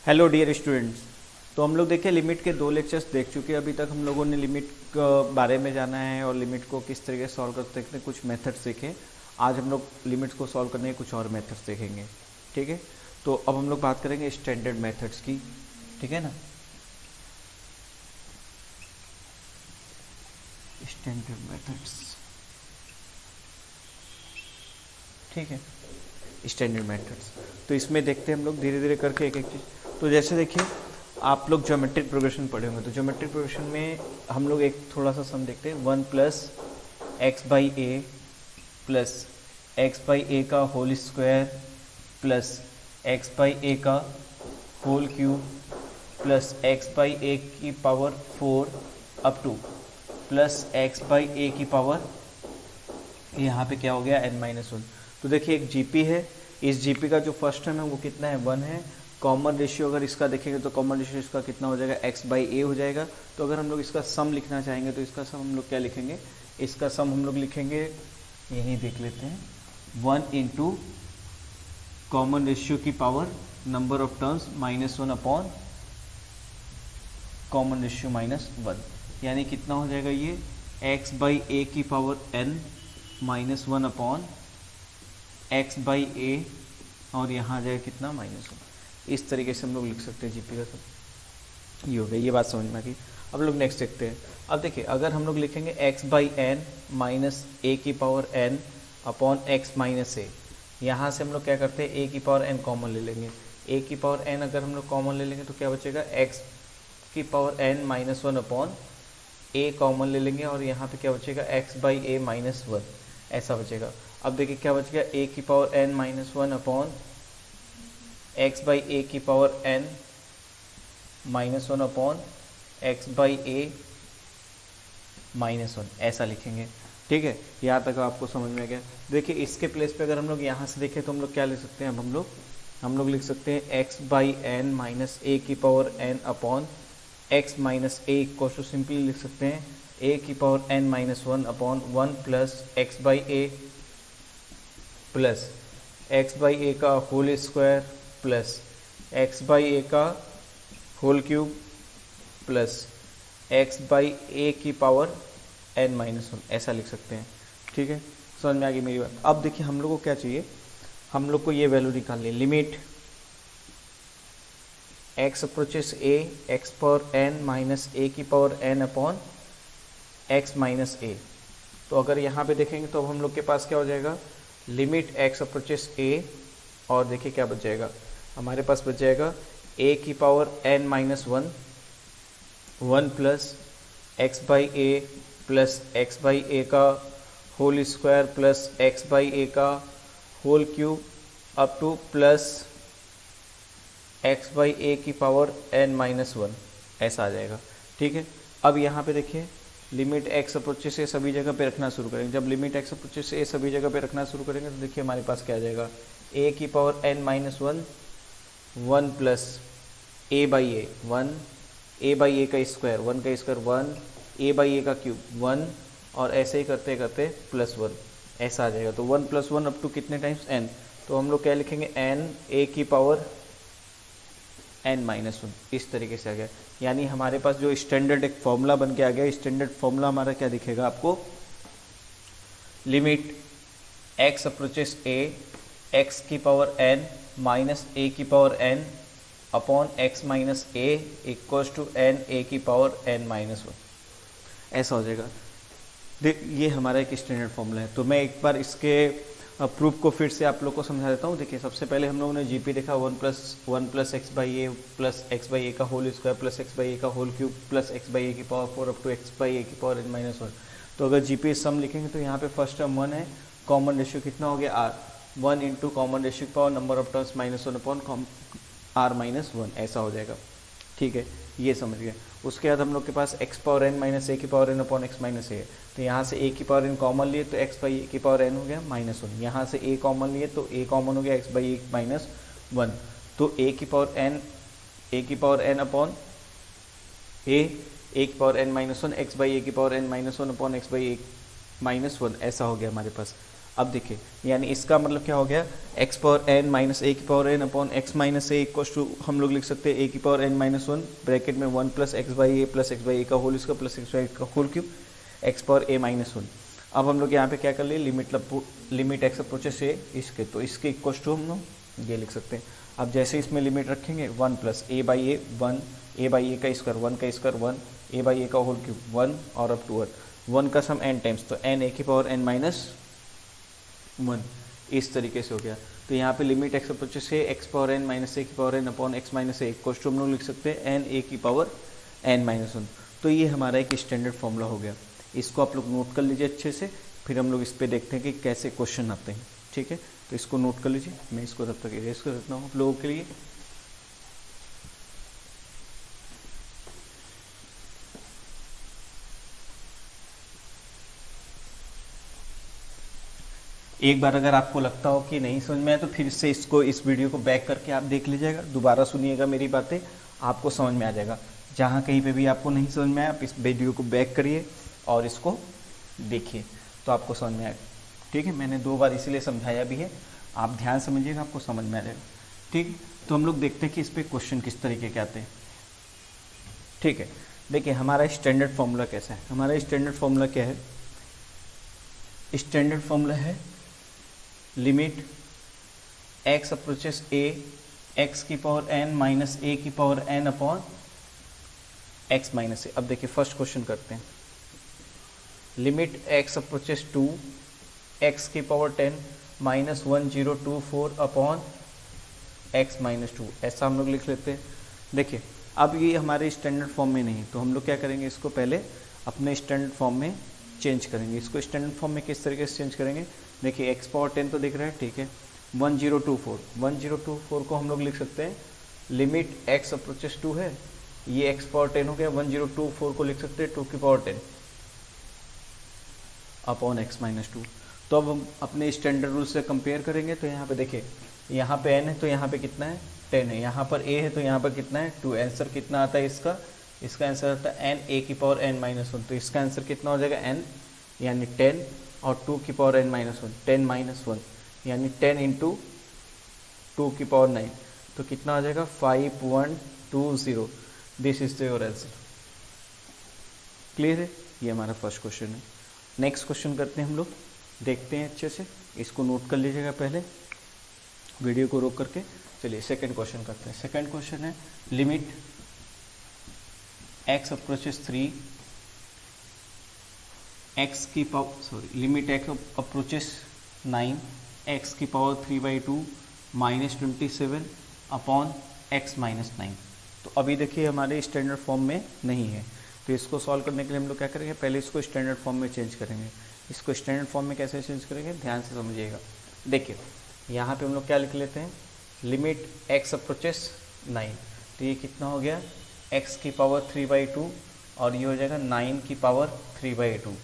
Hello dear students. तो हम लोग देखिए लिमिट के 2 लेक्चर्स देख चुके हैं। अभी तक हम लोगों ने लिमिट के बारे में जाना है और लिमिट को किस तरीके से सॉल्व कर सकते हैं, कुछ मेथड्स देखे। आज हम लोग लिमिट्स को सॉल्व करने के कुछ और मेथड्स देखेंगे। ठीक है, तो अब हम लोग बात करेंगे स्टैंडर्ड मेथड्स की। ठीक है ना, स्टैंडर्ड मेथड्स। ठीक है, स्टैंडर्ड मेथड्स। तो इसमें देखते हैं हम लोग धीरे धीरे करके एक एक चीज़। तो जैसे देखिए आप लोग ज्योमेट्रिक प्रोग्रेशन पढ़े होंगे, तो ज्योमेट्रिक प्रोग्रेशन में हम लोग एक थोड़ा सा सम देखते हैं। 1 plus x by a plus x by a का whole square plus x by a का whole cube plus x by a की power 4 up to plus x by a की पावर, यहाँ पे क्या हो गया n-1। तो देखिए एक जीपी है, इस जीपी का जो फर्स्ट टर्म है वो कितना है 1 है। कॉमन रेशियो अगर इसका देखेंगे तो कॉमन रेशियो इसका कितना हो जाएगा x बाई ए हो जाएगा। तो अगर हम लोग इसका सम लिखना चाहेंगे तो इसका सम हम लोग क्या लिखेंगे, इसका सम हम लोग लिखेंगे, यही देख लेते हैं, 1 इंटू कॉमन रेशियो की power number of terms -1 upon common ratio -1, यानी कितना हो जाएगा ये x बाई ए की power n -1 upon x by a, और यहाँ जाएगा कितना -1। इस तरीके से हम लोग लिख सकते हैं जीपी का सब। ये हो गया, ये बात समझ में आ गई। अब लोग नेक्स्ट देखते हैं। अब देखिए अगर हम लोग लिखेंगे x by n minus a की power n upon x minus a, यहाँ से हम लोग क्या करते हैं a की पावर n कॉमन ले लेंगे। a की पावर n अगर हम लोग कॉमन ले लेंगे तो क्या बचेगा, x की power n -1 upon a common ले लेंगे, और यहाँ पे क्या बचेगा x बाई ए -1, ऐसा बचेगा। अब देखिए क्या बच गया, a की power n -1 upon x by a की power n -1 upon x by a -1, ऐसा लिखेंगे। ठीक है, यहाँ तक आपको समझ में आ गया। देखिए इसके प्लेस पे अगर हम लोग यहाँ से देखें तो हम लोग क्या लिख सकते हैं, अब हम लोग लिख सकते हैं x by n minus a की power n upon x minus a equal to, simply लिख सकते हैं a की power n -1 upon 1 plus x by a plus x by a का whole square plus x by a का whole cube plus x by a की power n-1, ऐसा लिख सकते हैं। ठीक है, समझ में आ गई मेरी बात। अब देखिए हम लोग को क्या चाहिए, हम लोग को ये वैल्यू निकालनी है, limit x approaches a x power n minus a की power n upon x minus a। तो अगर यहाँ पे देखेंगे तो अब हम लोग के पास क्या हो जाएगा, लिमिट x अप्रोचेस a, और देखिए क्या बच जाएगा, हमारे पास बच जाएगा a की power n-1 1 plus x by a plus x by a का whole square plus x by a का whole cube up to plus x by a की पावर n-1, ऐसा आ जाएगा। ठीक है, अब यहाँ पे देखिए लिमिट x अप्रोचेस से सभी जगह पे रखना शुरू करेंगे। जब लिमिट x अप्रोचेस से सभी जगह पे रखना शुरू करेंगे तो देखिए हमारे पास क्या आ जाएगा, a की power n-1 1 plus a by a 1, a by a का स्क्वायर 1 का स्क्वायर 1, a बाई ए का क्यूब 1, और ऐसे ही करते करते +1, ऐसा आ जाएगा। तो 1 + 1 अप टू कितने टाइम्स n, तो हम लोग क्या लिखेंगे n a की पावर n-1, इस तरीके से आ गया। यानी हमारे पास जो स्टैंडर्ड एक फॉर्मूला बन के आ गया, स्टैंडर्ड फॉर्मूला हमारा क्या दिखेगा आपको, limit x approaches a x की पावर n माइनस a की power n upon x minus a equals to n a की पावर n-1, ऐसा हो जाएगा। ये हमारा एक स्टैंडर्ड फॉर्मूला है। तो मैं एक बार इसके प्रूफ को फिर से आप लोग को समझा देता हूँ। देखिए सबसे पहले हम लोगों ने जीपी देखा 1 plus x by a plus x by a का whole square plus x by a का whole cube plus x by a की power 4 up to x by a की पावर n-1। तो अगर जीपी सम लिखेंगे तो यहाँ पे फर्स्ट टर्म 1 है, कॉमन रेशियो कितना हो गया r, 1 इंटू कॉमन रेशियो की power number of terms -1 upon r-1, ऐसा हो जाएगा। ठीक है, ये समझ गए। उसके बाद हम लोग के पास x power n minus a की power n upon x minus a है। तो यहाँ से a की पावर n कॉमन लिए तो x बाई ए की पावर n हो गया -1, यहाँ से a कॉमन लिए तो a कॉमन हो गया x बाई ए -1। तो a की पावर n अपॉन a की power n-1 x by a की power n-1 upon x by a -1, ऐसा हो गया हमारे पास। अब देखिए यानी इसका मतलब क्या हो गया, x power n minus a की power n upon x minus a equal to हम लोग लिख सकते हैं ए की power n minus one bracket में 1 प्लस एक्स बाई ए का होल इसका प्लस एक्स बाई का whole cube x power a minus one. अब हम लोग यहाँ पे क्या कर लिए, लिमिट एक्स अप्रोचेस ए इसके, तो इसके इक्वल टू हम लोग ये लिख सकते हैं। अब जैसे इसमें लिमिट रखेंगे 1 plus a by a 1, a by a का स्क्वायर 1 का स्क्वायर 1, ए बाई ए का होल क्यूब 1 और अप टू 1 का सम n टाइम्स, तो n ए की पावर n माइनस 1 इस तरीके से हो गया। तो यहाँ पे लिमिट एक्स अप्रोचेस से x power n minus a की power n upon x minus a equal to हम लोग लिख सकते हैं n ए की पावर n माइनस 1। तो ये हमारा एक स्टैंडर्ड फॉर्मूला हो गया। इसको आप लोग नोट कर लीजिए अच्छे से, फिर हम लोग इस पर देखते हैं कि कैसे क्वेश्चन आते हैं। ठीक है, तो इसको नोट कर लीजिए, मैं इसको तब तक इरेज कर देता हूँ आप लोगों के लिए। एक बार अगर आपको लगता हो कि नहीं समझ में आया तो फिर से इस वीडियो को बैक करके आप देख लीजिएगा, दोबारा सुनिएगा मेरी बातें, आपको समझ में आ जाएगा। जहाँ कहीं पे भी आपको नहीं समझ में आया आप इस वीडियो को बैक करिए और इसको देखिए तो आपको समझ में आएगा। ठीक है, मैंने 2 बार इसीलिए समझाया भी है, आप ध्यान समझिएगा, आपको समझ में आ जाएगा। ठीक, तो हम लोग देखते हैं कि इस पर क्वेश्चन किस तरीके के आते हैं। ठीक है, देखिए हमारा स्टैंडर्ड फॉर्मूला कैसा है। हमारा स्टैंडर्ड फॉर्मूला क्या है, स्टैंडर्ड फॉर्मूला है limit x approaches a x की पावर एन माइनस ए की power n upon x minus a. अब देखिए फर्स्ट क्वेश्चन करते हैं, limit x approaches to x की power 10 minus 1024 upon x minus 2, ऐसा हम लोग लिख लेते हैं। देखिए अब ये हमारे स्टैंडर्ड फॉर्म में नहीं, तो हम लोग क्या करेंगे, इसको पहले अपने स्टैंडर्ड फॉर्म में चेंज करेंगे। इसको स्टैंडर्ड फॉर्म में किस तरीके से चेंज करेंगे, देखिए एक्स पावर 10 तो दिख रहा है, ठीक है। 1024 को हम लोग लिख सकते हैं लिमिट एक्स अप्रोचेस 2 है, ये एक्स पावर 10 हो गया, 1024 को लिख सकते हैं 2 की पावर 10 अपॉन एक्स माइनस 2। तो अब हम अपने स्टैंडर्ड रूल से कंपेयर करेंगे, तो यहाँ पे देखिए, यहाँ पे n है तो यहाँ पे कितना है 10 है, यहाँ पर a है तो यहाँ पर कितना है 2। आंसर कितना आता है इसका आंसर आता है n a की पावर n माइनस 1, तो इसका आंसर कितना हो जाएगा n यानी 10 और 2 की पावर n माइनस 1, 10 माइनस 1 यानी 10 इंटू 2 की पावर 9, तो कितना हो जाएगा 5120। This is your answer. Clear है, ये हमारा फर्स्ट क्वेश्चन है। नेक्स्ट क्वेश्चन करते हैं हम लोग, देखते हैं अच्छे से, इसको नोट कर लीजिएगा पहले वीडियो को रोक करके। चलिए सेकंड क्वेश्चन करते हैं। सेकंड क्वेश्चन है लिमिट एक्स अप्रोचेस 3 एक्स की power limit x approaches 9 x की power 3/2 minus 27 upon x minus 9। तो अभी देखिए हमारे स्टैंडर्ड फॉर्म में नहीं है, तो इसको सॉल्व करने के लिए हम लोग क्या करेंगे, पहले इसको स्टैंडर्ड फॉर्म में चेंज करेंगे। इसको स्टैंडर्ड फॉर्म में कैसे चेंज करेंगे, ध्यान से समझिएगा। देखिए यहाँ पे हम लोग क्या लिख लेते हैं, लिमिट एक्स अप्रोचेस 9, तो ये कितना हो गया एक्स की पावर 3/2 और ये हो जाएगा 9 की पावर 3/2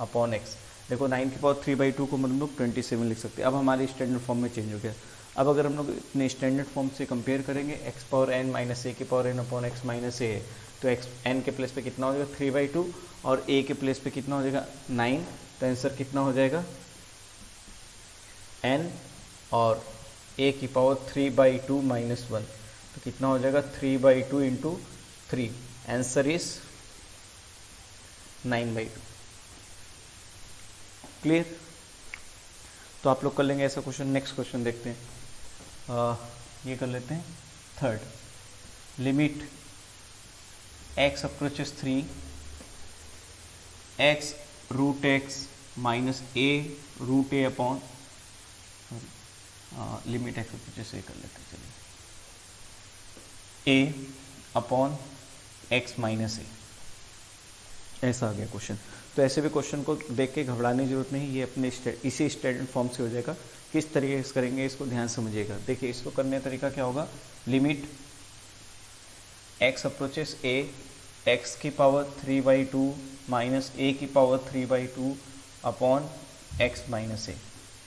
अपॉन एक्स। देखो 9 की पावर 3/2 को हम लोग 27 लिख सकते हैं। अब हमारे स्टैंडर्ड फॉर्म में चेंज हो गया। अब अगर हम लोग अपने स्टैंडर्ड फॉर्म से कंपेयर करेंगे, x power n minus a की power n upon x minus a है, तो एक्स n के प्लेस पे कितना हो जाएगा 3/2 और a के प्लेस पे कितना हो जाएगा 9, तो आंसर कितना हो जाएगा n और a की पावर 3/2 माइनस 1, तो कितना हो जाएगा 3/2 इंटू 3, आंसर इज 9/2। क्लियर, तो आप लोग कर लेंगे ऐसा क्वेश्चन। नेक्स्ट क्वेश्चन देखते हैं, ये कर लेते हैं third, limit x approaches 3 x root x minus a root a upon limit x approaches a कर लेते हैं, चलिए a upon x minus a, ऐसा आ गया क्वेश्चन। तो ऐसे भी क्वेश्चन को देख के घबराने की जरूरत नहीं, ये अपने इसी स्टैंडर्ड फॉर्म से हो जाएगा। किस तरीके से करेंगे इसको ध्यान समझिएगा। देखिए इसको करने का तरीका क्या होगा, limit x approaches a x की पावर 3/2 माइनस ए की power 3/2 upon x minus a,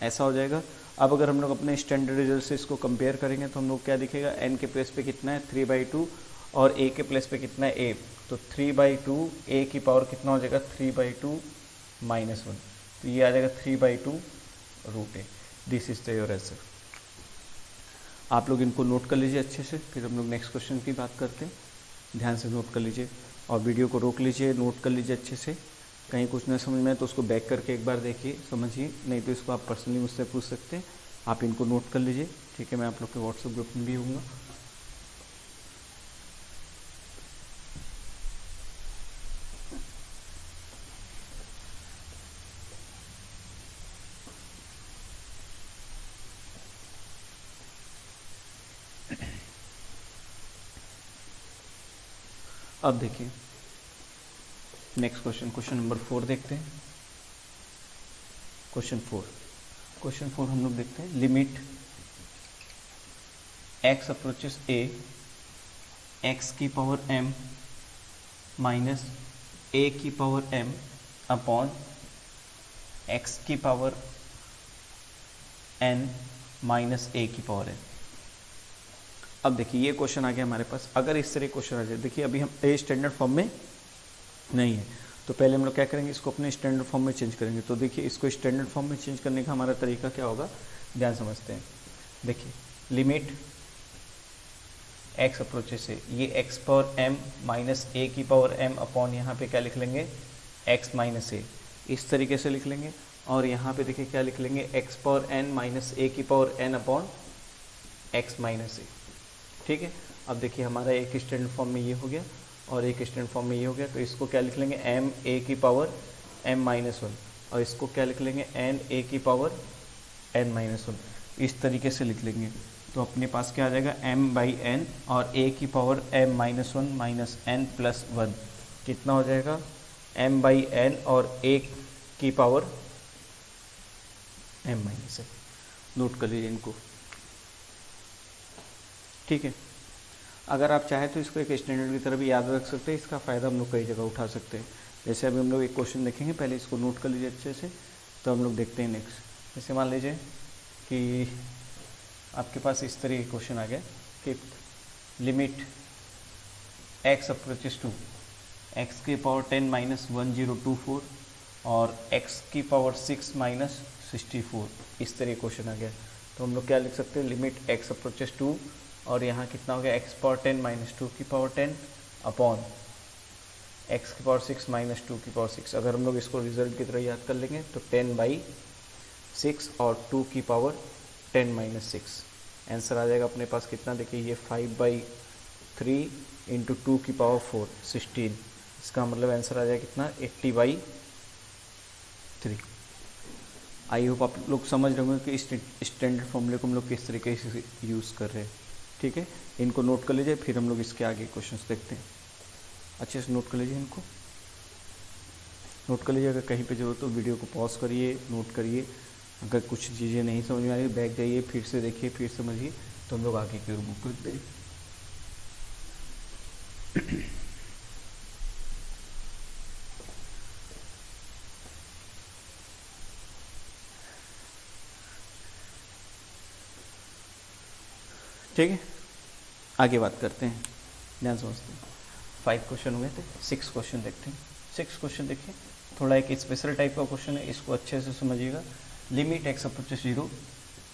ऐसा हो जाएगा। अब अगर हम लोग अपने स्टैंडर्ड रिजल्ट से इसको कंपेयर करेंगे तो हम लोग क्या दिखेगा, n के प्लेस पे कितना है 3/2 और a के प्लेस पे कितना है a, तो 3/2 a की पावर कितना हो जाएगा 3/2 माइनस 1, तो ये आ जाएगा 3/2 root a. This is the your answer. आप लोग इनको नोट कर लीजिए अच्छे से, फिर हम लोग नेक्स्ट क्वेश्चन की बात करते हैं। ध्यान से नोट कर लीजिए और वीडियो को रोक लीजिए, नोट कर लीजिए अच्छे से। कहीं कुछ ना समझ में आए तो उसको बैक करके एक बार देखिए, समझिए, नहीं तो इसको आप पर्सनली मुझसे पूछ सकते हैं। आप इनको नोट कर लीजिए, ठीक है। मैं आप लोग के व्हाट्सएप ग्रुप में भी हूँगा। अब देखिए नेक्स्ट क्वेश्चन, क्वेश्चन नंबर 4 देखते हैं। क्वेश्चन 4 हम लोग देखते हैं। Limit x approaches a x की पावर m माइनस a की पावर m अपॉन x की पावर n माइनस a की पावर n। अब देखिए ये क्वेश्चन आ गया हमारे पास। अगर इस तरह क्वेश्चन आ जाए, देखिए अभी हम ए स्टैंडर्ड फॉर्म में नहीं है, तो पहले हम लोग क्या करेंगे, इसको अपने स्टैंडर्ड फॉर्म में चेंज करेंगे। तो देखिए इसको स्टैंडर्ड फॉर्म में चेंज करने का हमारा तरीका क्या होगा, ध्यान समझते हैं। देखिए लिमिट x अप्रोचेस से, ये x power m minus a की पावर m अपॉन यहाँ पे क्या लिख लेंगे x माइनस a, इस तरीके से लिख लेंगे। और यहाँ पे देखिए क्या लिख लेंगे x power n minus a की power n upon x minus a, ठीक है। अब देखिए हमारा एक स्टैंडर्ड फॉर्म में ये हो गया और एक स्टैंडर्ड फॉर्म में ये हो गया। तो इसको क्या लिख लेंगे m a की पावर m माइनस 1, और इसको क्या लिख लेंगे n a की पावर n माइनस 1, इस तरीके से लिख लेंगे। तो अपने पास क्या आ जाएगा m बाई n और a की power m minus 1 minus n plus 1, कितना हो जाएगा m बाई n और a की पावर m माइनस 1। नोट कर लीजिए इनको, ठीक है। अगर आप चाहें तो इसको एक स्टैंडर्ड की तरह भी याद रख सकते हैं, इसका फ़ायदा हम लोग कई जगह उठा सकते हैं। जैसे अभी हम लोग एक क्वेश्चन देखेंगे, पहले इसको नोट कर लीजिए अच्छे से, तो हम लोग देखते हैं नेक्स्ट। जैसे मान लीजिए कि आपके पास इस तरह का क्वेश्चन आ गया कि limit x approaches to x की पावर 10 माइनस 1024 और x की पावर 6 माइनस 64, इस तरह क्वेश्चन आ गया। तो हम लोग क्या लिख सकते हैं, लिमिट x अप्रोचेस टू और यहाँ कितना हो गया x पावर 10 माइनस 2 की पावर 10 अपॉन x की पावर 6 माइनस 2 की पावर 6। अगर हम लोग इसको रिजल्ट की तरह याद कर लेंगे तो 10/6 और 2 की पावर 10 माइनस 6, आंसर आ जाएगा अपने पास कितना, देखिए ये 5/3 इंटू 2 की पावर 4 16, इसका मतलब आंसर आ जाएगा कितना 80/3। आई होप आप लोग समझ रहे होंगे कि इस स्टैंडर्ड फॉर्मूले को हम लोग किस तरीके से यूज़ कर रहे हैं, ठीक है। इनको नोट कर लीजिए, फिर हम लोग इसके आगे क्वेश्चंस देखते हैं। अच्छे से नोट कर लीजिए, इनको नोट कर लीजिए। अगर कहीं पे जरूरत तो वीडियो को पॉज करिए, नोट करिए। अगर कुछ चीज़ें नहीं समझ में आ रही बैक जाइए, फिर से देखिए, फिर समझिए, तो हम लोग आगे की ओर मूव करते हैं। ठीक है, आगे बात करते हैं, ध्यान समझते हैं। 5 क्वेश्चन हुए थे, 6 क्वेश्चन देखते हैं। 6 क्वेश्चन देखिए, थोड़ा एक स्पेशल टाइप का क्वेश्चन है, इसको अच्छे से समझिएगा। लिमिट x अप्रोचेस 0,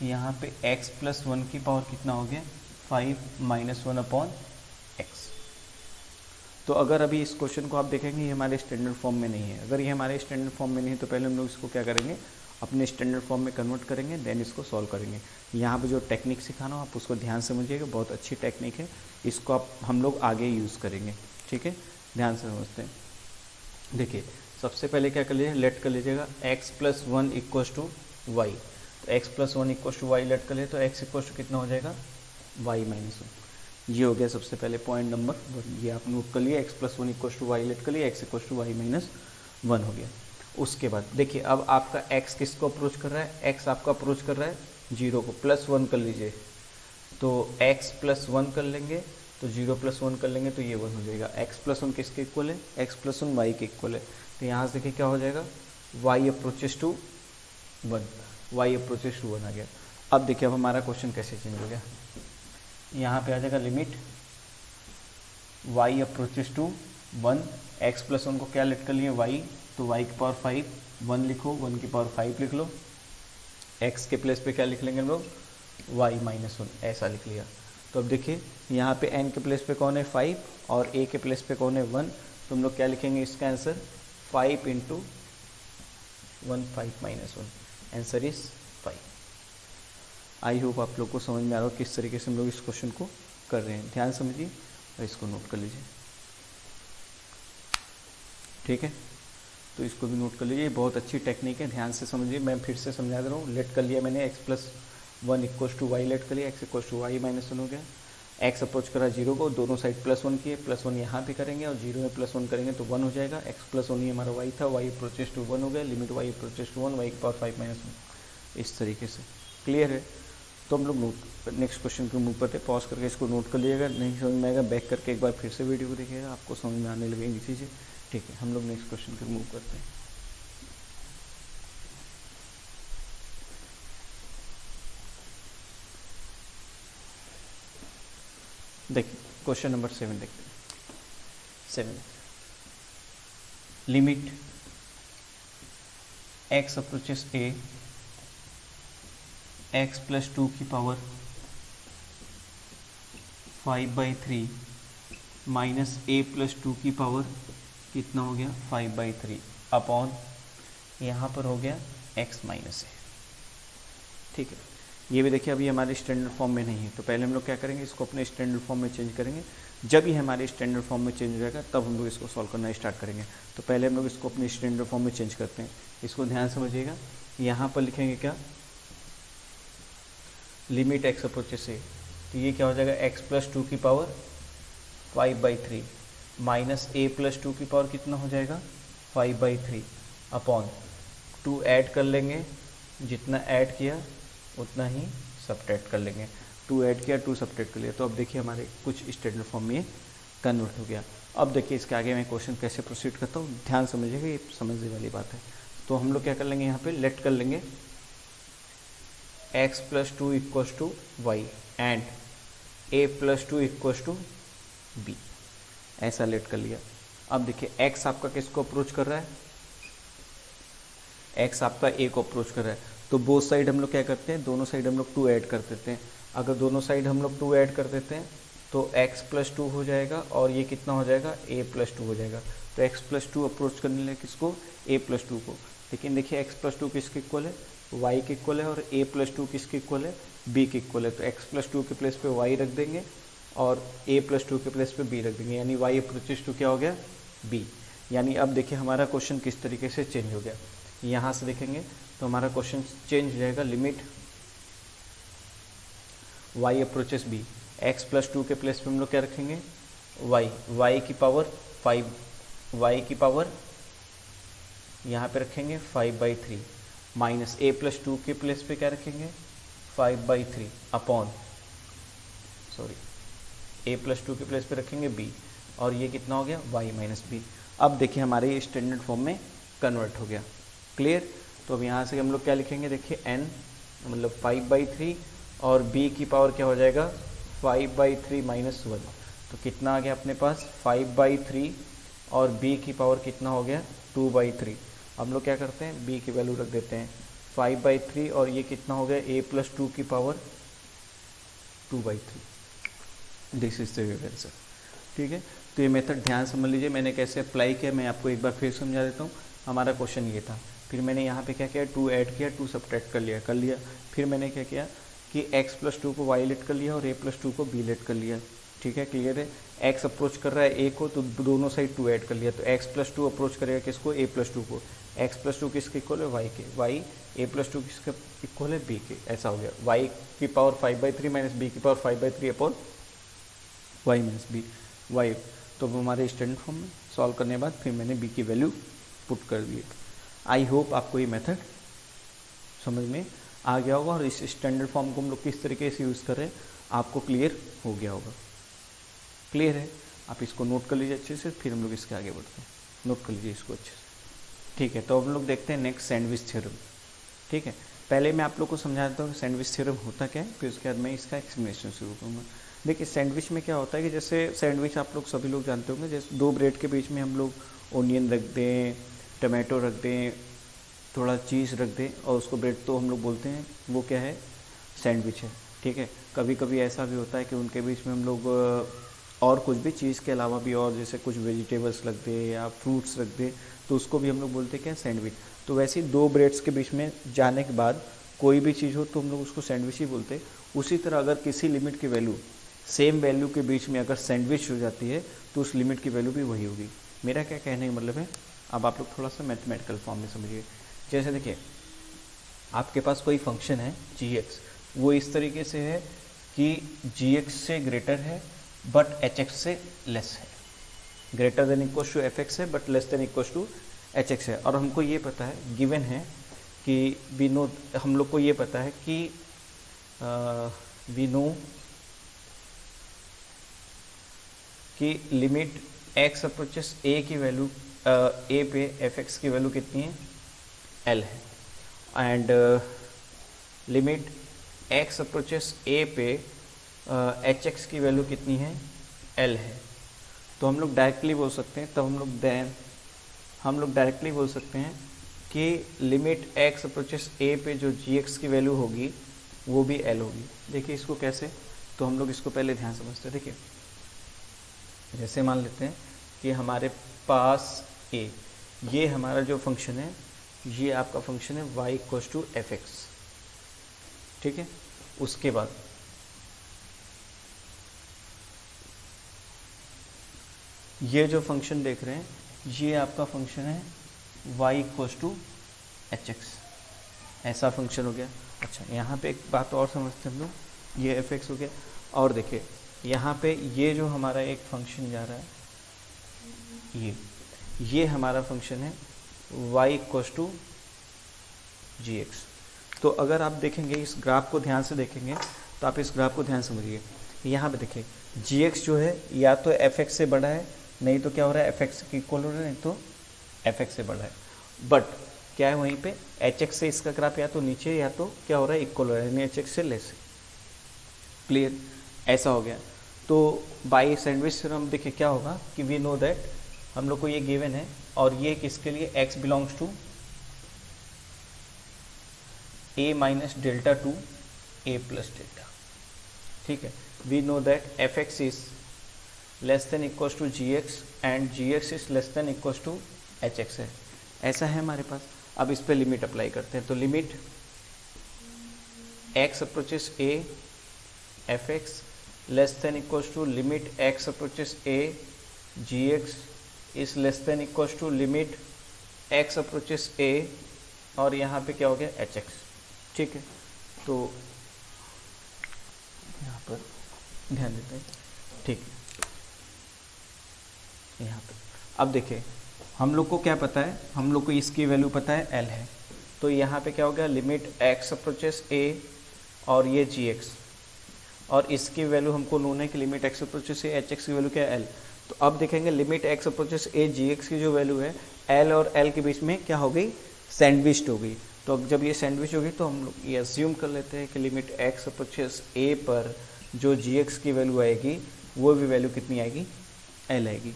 यहाँ पे x प्लस 1 की पावर कितना हो गया 5 माइनस 1 अपॉन x। तो अगर अभी इस क्वेश्चन को आप देखेंगे ये हमारे स्टैंडर्ड फॉर्म में नहीं है। अगर ये हमारे स्टैंडर्ड फॉर्म में नहीं है तो पहले हम लोग इसको क्या करेंगे, अपने स्टैंडर्ड फॉर्म में कन्वर्ट करेंगे, देन इसको सॉल्व करेंगे। यहाँ पे जो टेक्निक सिखाना हो आप उसको ध्यान से समझिएगा, बहुत अच्छी टेक्निक है, इसको आप हम लोग आगे यूज़ करेंगे, ठीक है। ध्यान से समझते हैं। देखिए सबसे पहले क्या कर लीजिए, लेट कर लीजिएगा x plus 1 equal to y. तो x plus 1 equal to y let कर लिए तो x इक्वल टू कितना हो जाएगा y माइनस 1। ये हो गया सबसे पहले पॉइंट नंबर 1, ये आप नोट कर लिए। x plus 1 equal to y let कर लिए, x equal to y minus 1 हो गया। उसके बाद देखिए अब आपका x किसको अप्रोच कर रहा है, x आपका अप्रोच कर रहा है 0 को, प्लस 1 कर लीजिए। तो x प्लस 1 कर लेंगे तो 0 प्लस 1 कर लेंगे तो ये 1 हो जाएगा। x प्लस 1 किसके इक्वल है, x प्लस 1 y के इक्वल है। तो यहाँ से देखिए क्या हो जाएगा y approaches to 1, y approaches to 1 आ गया। अब देखिए अब हमारा क्वेश्चन कैसे चेंज हो गया, यहाँ पे आ जाएगा limit y approaches to 1, x plus 1 को क्या लेट कर लिए y, तो y की पावर 5 1 लिखो, 1 की पावर 5 लिख लो, x के प्लेस पे क्या लिख लेंगे हम लोग, y माइनस 1, ऐसा लिख लिया। तो अब देखिए यहाँ पे n के प्लेस पे कौन है 5 और a के प्लेस पे कौन है 1, तो हम लोग क्या लिखेंगे इसका answer 5 into 1 5 minus 1, answer is 5। I hope आप लोग को समझ में आ रहा हो किस तरीके से हम लोग इस क्वेश्चन को कर रहे हैं। ध्यान समझिए और इसको नोट कर लीजिए, ठीक है। तो इसको भी नोट कर लीजिए, बहुत अच्छी टेक्निक है, ध्यान से समझिए। मैं फिर से समझा दे रहा हूँ। लेट कर लिया मैंने x plus 1 equals to y, let कर लिया x equals to y minus 1 हो गया। x अप्रोच करा 0 को, दोनों साइड प्लस 1 किए, प्लस 1 यहाँ पे करेंगे और 0 में प्लस 1 करेंगे तो 1 हो जाएगा। x प्लस 1 ही हमारा y था, y अप्रोचेस टू 1 हो गया, limit y approaches to 1, y की पावर 5 माइनस 1, इस तरीके से। क्लियर है। तो हम लोग नोट नेक्स्ट क्वेश्चन के मूव करते, पॉज करके इसको नोट कर लीजिएगा। नहीं समझ में आएगा बैक करके एक बार फिर से वीडियो को देखिएगा, आपको समझ में आने लगेंगी चीज़ें, ठीक है। हम लोग नेक्स्ट क्वेश्चन के मूव करते हैं। देखिए क्वेश्चन नंबर 7 देखते हैं। 7 limit x approaches a, x plus 2 की पावर 5/3 माइनस a प्लस 2 की पावर कितना हो गया 5/3 अपॉन यहाँ पर हो गया x माइनस a, ठीक है। ये भी देखिए अभी हमारे स्टैंडर्ड फॉर्म में नहीं है, तो पहले हम लोग क्या करेंगे, इसको अपने स्टैंडर्ड फॉर्म में चेंज करेंगे। जब ये हमारे स्टैंडर्ड फॉर्म में चेंज हो जाएगा तब हम लोग इसको सॉल्व करना स्टार्ट करेंगे। तो पहले हम लोग इसको अपने स्टैंडर्ड फॉर्म में चेंज करते हैं। इसको ध्यान समझिएगा, यहाँ पर लिखेंगे क्या, लिमिट x अप्रोचेस से, तो ये क्या हो जाएगा x प्लस 2 की पावर 5/3 माइनस a प्लस 2 की पावर कितना हो जाएगा 5/3 अपॉन 2 ऐड कर लेंगे, जितना ऐड किया उतना ही सब्ट्रैक्ट कर लेंगे। 2 ऐड किया 2 सब्ट्रैक्ट कर लिया, तो अब देखिए हमारे कुछ स्टैंडर्ड फॉर्म में कन्वर्ट हो गया। अब देखिए इसके आगे मैं क्वेश्चन कैसे प्रोसीड करता हूँ, ध्यान समझिएगा, ये समझने वाली बात है। तो हम लोग क्या कर लेंगे, यहाँ पे लेट कर लेंगे x plus 2 equals to y and a plus 2 equals to b, ऐसा लेट कर लिया। अब देखिए x आपका किसको अप्रोच कर रहा है, x आपका a को अप्रोच कर रहा है, तो बोथ साइड हम लोग क्या करते हैं, दोनों साइड हम लोग 2 ऐड कर देते हैं। अगर दोनों साइड हम लोग 2 ऐड कर देते हैं तो x प्लस 2 हो जाएगा और ये कितना हो जाएगा a प्लस 2 हो जाएगा। तो x प्लस 2 अप्रोच करने लगे किसको, a प्लस 2 को। लेकिन देखिए x प्लस 2 किसके इक्वल है, y के इक्वल है, और a प्लस 2 किसके इक्वल है, b के इक्वल है। तो x प्लस 2 के प्लेस पे y रख देंगे और a प्लस 2 के प्लेस पे b रख देंगे, यानी y अप्रोचेस टू क्या हो गया b। यानी अब देखिए हमारा क्वेश्चन किस तरीके से चेंज हो गया, यहाँ से देखेंगे तो हमारा क्वेश्चन चेंज हो जाएगा। Limit y approaches b, x plus 2 के प्लेस पे हम लोग क्या रखेंगे y की पावर 5, y की पावर यहाँ पे रखेंगे 5/3 माइनस a प्लस 2 के प्लेस पे क्या रखेंगे 5/3 अपॉन a प्लस 2 के प्लेस पे रखेंगे b, और ये कितना हो गया y माइनस b। अब देखिए हमारे ये स्टैंडर्ड फॉर्म में कन्वर्ट हो गया। क्लियर। तो अब यहाँ से हम लोग क्या लिखेंगे, देखिए n मतलब 5/3 और b की पावर क्या हो जाएगा 5/3 माइनस 1, तो कितना आ गया अपने पास 5/3 और b की पावर कितना हो गया 2/3। हम लोग क्या करते हैं b की वैल्यू रख देते हैं 5/3 और ये कितना हो गया a प्लस 2 की power 2/3। This is the answer, ठीक है। तो ये मेथड ध्यान समझ लीजिए, मैंने कैसे अप्लाई किया मैं आपको एक बार फिर समझा देता हूँ। हमारा क्वेश्चन ये था, फिर मैंने यहाँ पे क्या किया 2 ऐड किया 2 सब्ट्रैक्ट कर लिया। फिर मैंने क्या किया कि x प्लस 2 को y लेट कर लिया और a प्लस 2 को b लेट कर लिया, ठीक है। क्लियर है। x अप्रोच कर रहा है a को, तो दोनों साइड 2 ऐड कर लिया, तो x प्लस 2 अप्रोच करेगा किसको a प्लस 2 को। x प्लस 2 किसके इक्वल है y के, y a प्लस 2 किसके इक्वल है b के, ऐसा हो गया। y की पावर 5/3 माइनस b की power 5/3 upon y minus b y। तो हमारे स्टैंडर्ड फॉर्म में सॉल्व करने के बाद फिर मैंने b की वैल्यू पुट कर दी। आई होप आपको ये मेथड समझ में आ गया होगा और इस स्टैंडर्ड फॉर्म को हम लोग किस तरीके से यूज़ कर रहे हैं आपको क्लियर हो गया होगा। क्लियर है, आप इसको नोट कर लीजिए अच्छे से, फिर हम लोग इसके आगे बढ़ते हैं। नोट कर लीजिए इसको अच्छे से, ठीक है। तो अब हम लोग देखते हैं नेक्स्ट सैंडविच थ्योरम, ठीक है। पहले मैं आप लोग को समझा देता हूँ कि सैंडविच थ्योरम होता क्या है, फिर उसके बाद मैं इसका एक्सप्लेनेशन शुरू करूँगा। देखिए सैंडविच में क्या होता है कि जैसे सैंडविच आप लोग सभी लोग जानते होंगे, जैसे 2 ब्रेड के बीच में हम लोग ओनियन रख दें, टमाटो रख दें, थोड़ा चीज़ रख दें और उसको ब्रेड, तो हम लोग बोलते हैं वो क्या है, सैंडविच है। ठीक है, कभी कभी ऐसा भी होता है कि उनके बीच में हम लोग और कुछ भी चीज़ के अलावा भी और जैसे कुछ वेजिटेबल्स रख दे या फ्रूट्स रख दे, तो उसको भी हम लोग बोलते हैं क्या, सैंडविच। तो वैसे ही दो ब्रेड्स के बीच में जाने के बाद कोई भी चीज़ हो तो हम लोग उसको सैंडविच ही बोलते हैं। उसी तरह अगर किसी लिमिट की वैल्यू सेम वैल्यू के बीच में अगर सैंडविच हो जाती है तो उस लिमिट की वैल्यू भी वही होगी। मेरा क्या कहने का मतलब है, अब आप लोग थोड़ा सा मैथमेटिकल फॉर्म में समझिए। जैसे देखिए, आपके पास कोई फंक्शन है g(x), वो इस तरीके से है कि g(x) से ग्रेटर है बट h(x) से लेस है, greater than equal to f(x) है but less than equal to h(x) है। और हमको ये पता है, गिवन है कि वी नो, हम लोग को ये पता है कि वी नो कि लिमिट x अप्रोचेस a की वैल्यू a पे f(x) की वैल्यू कितनी है, l है, and limit x approaches a पे h(x) की वैल्यू कितनी है, l है। तो हम लोग डायरेक्टली बोल सकते हैं, तब हम लोग डायरेक्टली बोल सकते हैं कि लिमिट x अप्रोचेस a पे जो g(x) की वैल्यू होगी वो भी l होगी। देखिए इसको कैसे, तो हम लोग इसको पहले ध्यान समझते हैं। देखिए, जैसे मान लेते हैं कि हमारे पास a, ये हमारा जो फंक्शन है, ये आपका फंक्शन है y इक्वल टू f(x), ठीक है। उसके बाद ये जो फंक्शन देख रहे हैं, ये आपका फंक्शन है y इक्वल टू h(x), ऐसा फंक्शन हो गया। अच्छा, यहाँ पे एक बात और समझते हैं हम लोग, ये f(x) हो गया। और देखिए यहाँ पे ये जो हमारा एक फंक्शन जा रहा है, ये हमारा फंक्शन है y इक्वल टू g(x). तो अगर आप देखेंगे इस ग्राफ को ध्यान से देखेंगे, तो आप इस ग्राफ को ध्यान समझिए। यहाँ पे देखिए g(x) जो है या तो f(x) से बड़ा है, नहीं तो क्या हो रहा है, f(x) के इक्वल हो रहा है, नहीं तो f(x) से बड़ा है। बट क्या है, वहीं पे h(x) से इसका ग्राफ या तो नीचे या तो क्या हो रहा है, इक्वल हो रहा है, यानी h(x) से लेस है। क्लियर, ऐसा हो गया। तो बाई सैंडविच थ्योरम देखिए क्या होगा कि वी नो दैट, हम लोग को ये गिवन है और ये किसके लिए, x belongs to a minus delta to a plus delta. ठीक है, we know that f(x) is less than equals to g(x) and g(x) is less than equals to h(x) है। ऐसा है हमारे पास। अब इस पे लिमिट अप्लाई करते हैं, तो limit x approaches a f(x) less than equals to limit x approaches a g(x) is less than equals to limit x approaches a, और यहाँ पे क्या हो गया, h(x). ठीक है, तो यहाँ पर ध्यान देते हैं। ठीक है, यहाँ पे अब देखिए हम लोग को क्या पता है, हम लोग को इसकी वैल्यू पता है l है। तो यहाँ पे क्या हो गया, लिमिट x अप्रोचेस a और ये g(x), और इसकी वैल्यू हमको नोन है कि limit x approaches a h(x) की वैल्यू क्या है, l। तो अब देखेंगे limit x approaches a g(x) की जो वैल्यू है l और l के बीच में क्या हो गई, सैंडविच्ड हो गई। तो अब जब ये सैंडविच होगी तो हम लोग ये अज्यूम कर लेते हैं कि लिमिट x अप्रोचेस a पर जो g(x) की वैल्यू आएगी वो भी वैल्यू कितनी आएगी, l आएगी।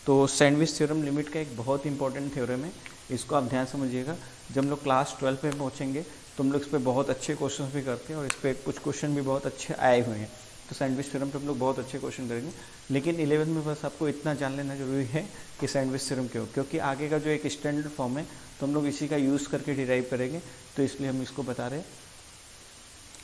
तो सैंडविच थ्योरम लिमिट का एक बहुत इंपॉर्टेंट थ्योरम है, इसको आप ध्यान समझिएगा। जब हम लोग क्लास 12 में पहुँचेंगे तो हम लोग इस पर बहुत अच्छे क्वेश्चन भी करते हैं और इस पर कुछ क्वेश्चन भी बहुत अच्छे आए हुए हैं। तो सैंडविच थ्योरम पे हम लोग बहुत अच्छे क्वेश्चन करेंगे, लेकिन 11 में बस आपको इतना जान लेना जरूरी है कि सैंडविच थ्योरम क्यों, क्योंकि आगे का जो एक स्टैंडर्ड फॉर्म है तो हम लोग इसी का यूज़ करके डिराइव करेंगे, तो इसलिए हम इसको बता रहे हैं।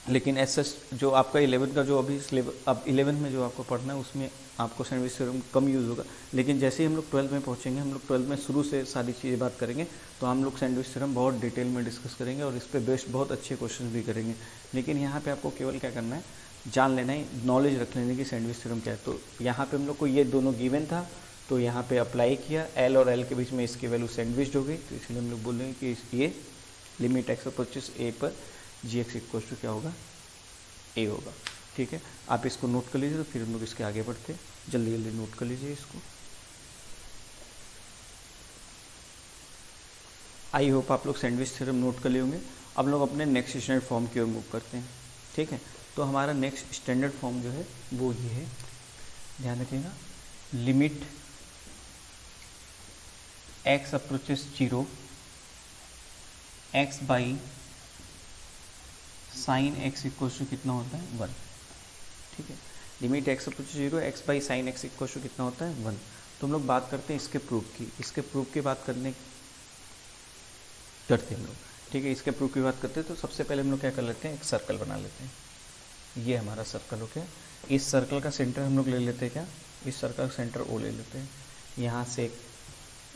लेकिन ऐसा जो आपका 11 का जो अभी अब 11 में जो आपको पढ़ना है उसमें आपको सैंडविच थ्योरम कम यूज़ होगा, लेकिन जैसे ही हम लोग 12 में पहुँचेंगे, हम लोग 12 में शुरू से सारी चीज़ें बात करेंगे, तो हम लोग सैंडविच थ्योरम बहुत डिटेल में डिस्कस करेंगे और इस पर बेस्ड बहुत अच्छे क्वेश्चन भी करेंगे। लेकिन यहाँ पे आपको केवल क्या करना है, जान लेना है, नॉलेज रख लेने की सैंडविच थ्योरम क्या है। तो यहाँ पे हम लोग को ये दोनों गिवन था, तो यहाँ पे अप्लाई किया, एल और एल के बीच में इसकी वैल्यू सैंडविच्ड हो गई, तो इसलिए हम लोग बोलेंगे कि ये लिमिट x अप्रोचेस a पर g(x) इक्वल टू क्या होगा, a होगा। ठीक है, आप इसको नोट कर लीजिए, तो फिर हम लोग इसके आगे बढ़ते हैं। जल्दी जल्दी नोट कर लीजिए इसको। आई होप आप लोग सैंडविच थ्योरम नोट कर लिए होंगे। अब लोग अपने नेक्स्ट स्टैंडर्ड फॉर्म की ओर मूव करते हैं। ठीक है, तो हमारा नेक्स्ट स्टैंडर्ड फॉर्म जो है वो ये है, ध्यान रखिएगा, limit x approaches 0 x by sine x equal to कितना होता है 1, ठीक है। Limit x approach 0 x by sine x equal to कितना होता है 1। तो हम लोग बात करते हैं इसके प्रूफ की, इसके प्रूफ की बात करते हैं हम लोग, ठीक है। इसके प्रूफ की बात करते हैं तो सबसे पहले हम लोग क्या कर लेते हैं, एक सर्कल बना लेते हैं। ये हमारा सर्कल हो गया। इस सर्कल का सेंटर हम लोग ले लेते हैं क्या, इस सर्कल का सेंटर ओ ले लेते हैं। यहाँ से एक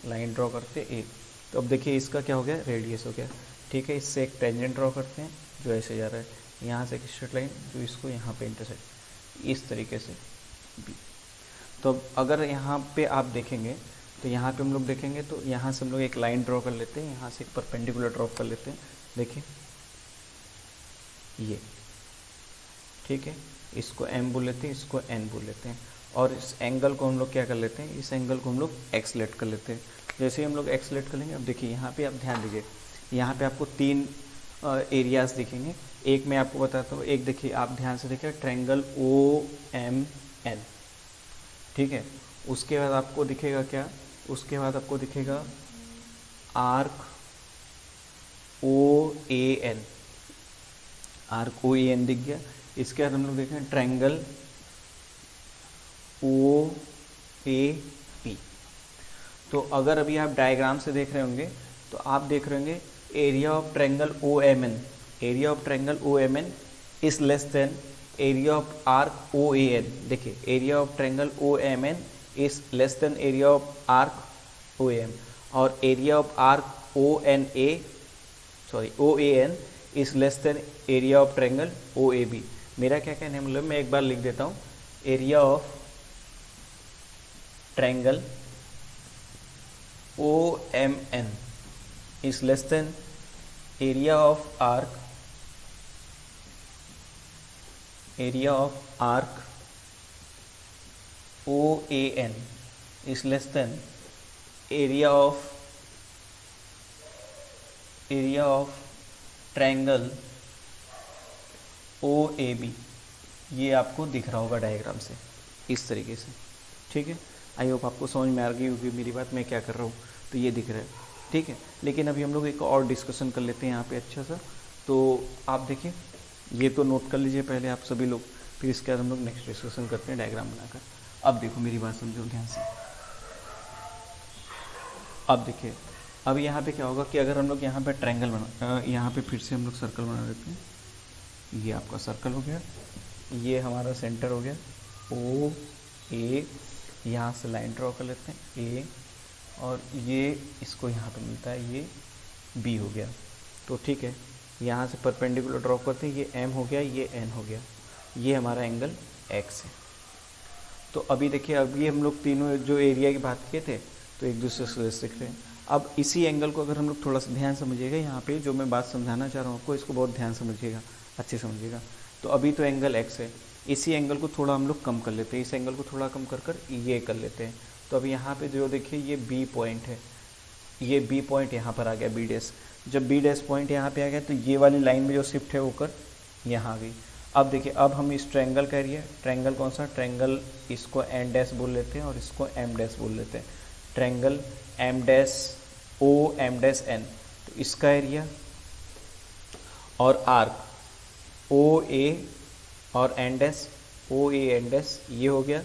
लाइन ड्रॉ करते हैं एक, तो अब देखिए इसका क्या हो गया, रेडियस हो गया, ठीक है। इससे एक टेंजेंट ड्रॉ करते हैं जो ऐसे जा रहा है, यहाँ से एक स्ट्रेट लाइन जो इसको यहाँ पे इंटरसेक्ट इस तरीके से बी। तो अब अगर यहाँ पे आप देखेंगे तो यहाँ पे हम लोग देखेंगे तो यहाँ से हम लोग एक लाइन ड्रॉ कर लेते हैं, यहाँ से एक परपेंडिकुलर ड्रॉ कर लेते हैं, देखिए ये, ठीक है। इसको m बोल लेते हैं, इसको n बोल लेते हैं, और इस एंगल को हम लोग क्या कर लेते हैं, इस एंगल को हम लोग x लेट कर लेते हैं। जैसे ही हम लोग x लेट कर लेंगे, अब देखिए यहाँ पे आप ध्यान दीजिए, यहाँ पे आपको 3 एरियाज दिखेंगे। एक मैं आपको बताता हूँ, एक देखिए आप ध्यान से देखिए ट्रायंगल OMN, ठीक है। उसके बाद आपको दिखेगा क्या, उसके बाद आपको दिखेगा आर्क OAN, आर्क OAN दिख गया। इसके बाद हम लोग देखें ट्रायंगल OAP। तो अगर अभी आप डायग्राम से देख रहे होंगे तो आप देख रहे होंगे area of triangle OMN, area of triangle OMN is less then area of arc OAN। देखिए area of triangle OMN is less then area of arc OAM, और area of arc OAN is less then area of triangle OAB। मेरा क्या कहना है, मतलब मैं एक बार लिख देता हूँ, area of triangle OMN is less than area of arc OAN is less than area of triangle OAB। ये आपको दिख रहा होगा डायग्राम से इस तरीके से, ठीक है। आई होप आपको समझ में आ गई होगी मेरी बात, मैं क्या कर रहा हूँ। तो ये दिख रहा है, ठीक है। लेकिन अभी हम लोग एक और डिस्कशन कर लेते हैं यहाँ पे अच्छा सा। तो आप देखिए, ये तो नोट कर लीजिए पहले आप सभी लोग, फिर इसके बाद हम लोग नेक्स्ट डिस्कशन करते हैं डायग्राम बनाकर। अब देखो मेरी बात समझो ध्यान से। अब देखिए, अब यहाँ पे क्या होगा कि अगर हम लोग यहाँ पे ट्रायंगल बना, यहाँ पे फिर से हम लोग सर्कल बना देते हैं। ये आपका सर्कल हो गया, ये हमारा सेंटर हो गया OA, यहाँ से लाइन ड्रॉ कर लेते हैं A, और ये इसको यहाँ पे मिलता है ये B हो गया। तो ठीक है, यहाँ से परपेंडिकुलर ड्रॉ करते हैं, ये M हो गया, ये N हो गया, ये हमारा एंगल X है। तो अभी देखिए, अभी हम लोग तीनों जो एरिया की बात किए थे तो एक दूसरे से सीख रहे हैं। अब इसी एंगल को अगर हम लोग थोड़ा सा ध्यान समझिएगा, यहाँ पे जो मैं बात समझाना चाह रहा हूँ आपको, इसको बहुत ध्यान समझिएगा, अच्छे समझिएगा। तो अभी तो एंगल X है, इसी एंगल को थोड़ा हम लोग कम कर लेते हैं, इस एंगल को थोड़ा कम कर ये कर लेते हैं। तो अब यहाँ पे जो देखिए ये B पॉइंट है, ये B पॉइंट यहाँ पर आ गया B डैश। जब B डैश पॉइंट यहाँ पे आ गया तो ये वाली लाइन में जो शिफ्ट है होकर यहाँ आ गई। अब देखिए, अब हम इस ट्रायंगल का एरिया, ट्रायंगल कौन सा, ट्रायंगल इसको N डैश बोल लेते हैं और इसको M डैश बोल लेते हैं। Triangle M dash O M dash N, तो इसका एरिया और आर्क OA और N dash OA N dash ये हो गया,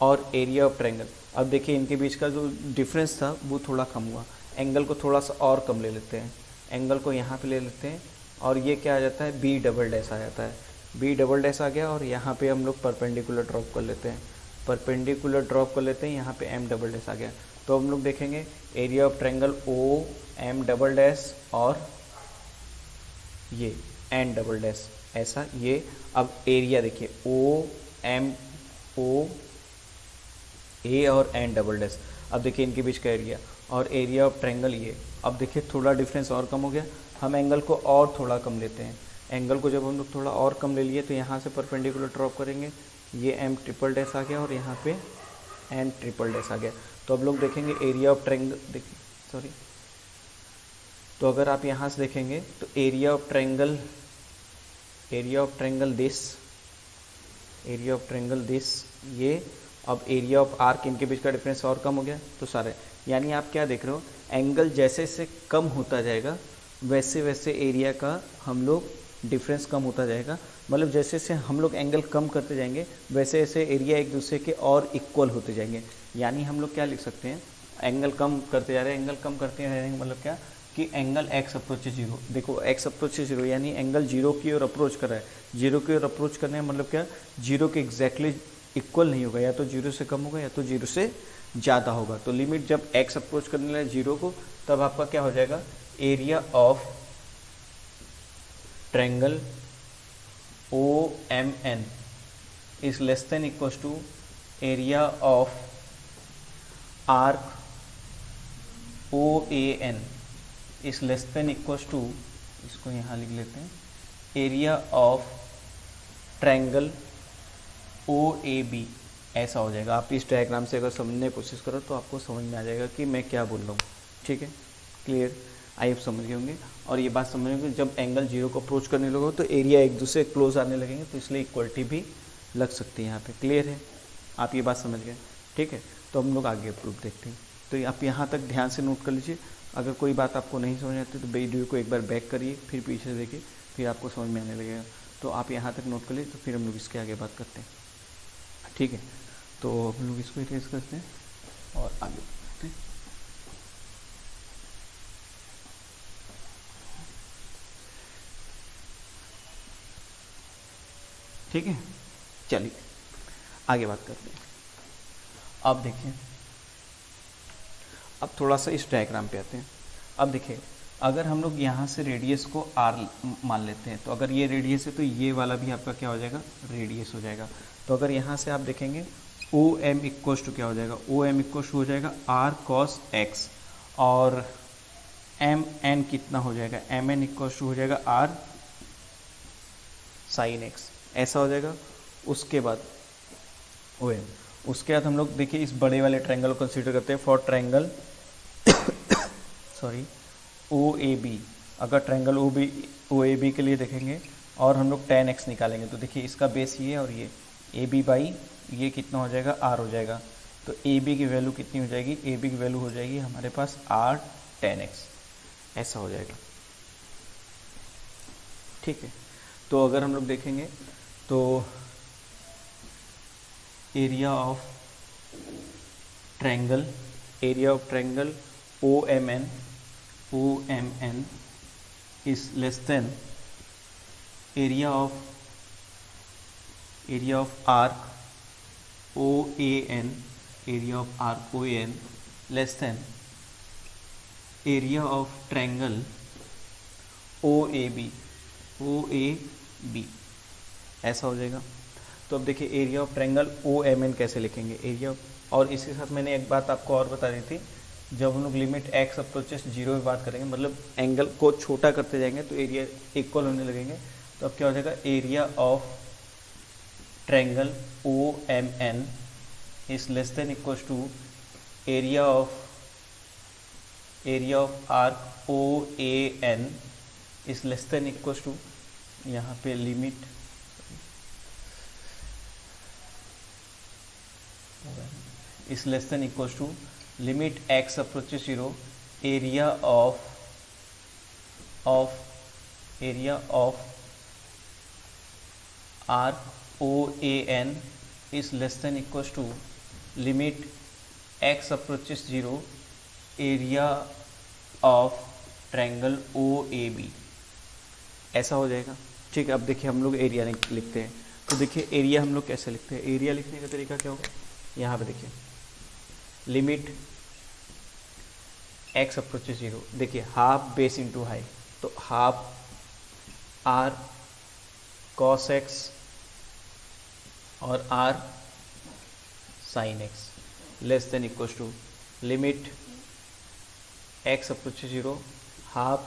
और एरिया ऑफ ट्रायंगल। अब देखिए इनके बीच का जो डिफरेंस था वो थोड़ा कम हुआ, एंगल को थोड़ा सा और कम ले लेते हैं, एंगल को यहाँ पे ले लेते हैं, और ये क्या आ जाता है, B डबल डैश आ जाता है। B डबल डैश आ गया, और यहाँ पे हम लोग परपेंडिकुलर ड्रॉप कर लेते हैं, परपेंडिकुलर ड्रॉप कर लेते हैं, यहाँ पे M डबल डैश आ गया। तो हम लोग देखेंगे area of triangle O M double dash और ये N डबल डैश, ऐसा ये। अब एरिया देखिए O M O A और N डबल डैश, अब देखिए इनके बीच का एरिया और एरिया ऑफ ट्रायंगल ये। अब देखिए थोड़ा डिफरेंस और कम हो गया, हम एंगल को और थोड़ा कम लेते हैं। एंगल को जब हम लोग थोड़ा और कम ले लिए तो यहाँ से परपेंडिकुलर ड्रॉप करेंगे, ये M ट्रिपल डैश आ गया और यहाँ पे N ट्रिपल डैश आ गया। तो अब लोग देखेंगे एरिया ऑफ ट्रायंगल, देखिए सॉरी, तो अगर आप यहाँ से देखेंगे तो एरिया ऑफ ट्रायंगल दिस ये। अब एरिया ऑफ आर्क, इनके बीच का डिफरेंस और कम हो गया, तो सारे, यानी आप क्या देख रहे हो, एंगल जैसे से कम होता जाएगा वैसे वैसे एरिया का हम लोग डिफरेंस कम होता जाएगा। मतलब जैसे जैसे हम लोग एंगल कम करते जाएंगे वैसे वैसे एरिया एक दूसरे के और इक्वल होते जाएंगे। यानी हम लोग क्या लिख सकते हैं, एंगल कम करते जा रहे हैं, एंगल कम करते जा रहे हैं, मतलब क्या कि एंगल x अप्रोच 0, देखो x अप्रोच 0 यानी एंगल 0 की ओर अप्रोच कर रहा है। 0 की ओर अप्रोच करने का मतलब क्या, 0 के एग्जैक्टली इक्वल नहीं होगा, या तो 0 से कम होगा या तो 0 से ज़्यादा होगा। तो लिमिट जब x अप्रोच करने लगे 0 को, तब आपका क्या हो जाएगा, area of triangle OMN is less than equal to area of arc OAN is less than equal to, इसको यहाँ लिख लेते हैं, एरिया ऑफ ट्रायंगल OAB। ऐसा हो जाएगा। आप इस डायग्राम से अगर समझने की कोशिश करो तो आपको समझ में आ जाएगा कि मैं क्या बोल रहा हूँ। ठीक है, क्लियर, आई आप समझ गए होंगे। और ये बात समझ होंगे, जब एंगल 0 को अप्रोच करने लगो तो एरिया एक दूसरे क्लोज आने लगेंगे, तो इसलिए इक्वलिटी भी लग सकती है यहाँ पे। क्लियर है, आप ये बात समझ गए। ठीक है, तो हम लोग आगे प्रूफ देखते हैं। तो आप यहाँ तक ध्यान से नोट कर लीजिए। अगर कोई बात आपको नहीं समझ आती तो वीडियो को एक बार बैक करिए, फिर पीछे से देखिए, फिर आपको समझ में आने लगेगा। तो आप यहाँ तक नोट कर लीजिए, तो फिर हम लोग इसके आगे बात करते हैं। ठीक है, तो हम लोग इसको इरेज करते हैं और आगे बढ़ते हैं। ठीक है, चलिए आगे बात करते हैं। अब देखिए, अब थोड़ा सा इस डायग्राम पे आते हैं। अब देखिए, अगर हम लोग यहाँ से रेडियस को r मान लेते हैं, तो अगर ये रेडियस है तो ये वाला भी आपका क्या हो जाएगा, रेडियस हो जाएगा। तो अगर यहाँ से आप देखेंगे OM इक्वल टू क्या हो जाएगा, OM इक्वल टू हो जाएगा r cos x, और MN कितना हो जाएगा, MN इक्वल टू हो जाएगा r sin x। ऐसा हो जाएगा। उसके बाद OM, उसके बाद हम लोग देखिए इस बड़े वाले ट्रायंगल को कंसीडर करते हैं फॉर ट्रायंगल सॉरी OAB। अगर ट्रायंगल OAB के लिए देखेंगे और हम लोग tan x निकालेंगे, तो देखिए इसका बेस ये और ये AB बाई ये कितना हो जाएगा, r हो जाएगा। तो AB की वैल्यू कितनी हो जाएगी, AB की वैल्यू हो जाएगी हमारे पास r tan x। ऐसा हो जाएगा। ठीक है, तो अगर हम लोग देखेंगे तो area of triangle OMN is less than area of arc OAN, area of arc OAN less than area of triangle OAB। ऐसा हो जाएगा। तो अब देखिए एरिया ऑफ ट्रायंगल OMN कैसे लिखेंगे, एरिया। और इसके साथ मैंने एक बात आपको और बता दी थी, जब हम लोग लिमिट x अप्रोचेस 0 पे बात करेंगे, मतलब एंगल को छोटा करते जाएंगे तो एरिया इक्वल होने लगेंगे। तो अब क्या हो जाएगा, area of triangle OMN is less than equal to area of arc OAN is less than equal to, यहाँ पे limit is less than equals to limit x approaches 0, area of arc OAN is less than equals to limit x approaches 0, area of triangle OAB। ऐसा हो जाएगा। ठीक है, अब देखिए हम लोग एरिया लिखते हैं। तो देखिए एरिया हम लोग कैसे लिखते हैं, एरिया लिखने का तरीका क्या होगा, यहाँ पे देखिए लिमिट x अप्रोचेस 0, देखिए हाफ बेस इंटू हाइट, तो हाफ r cos x और r sin x less than equal to limit x approaches 0 half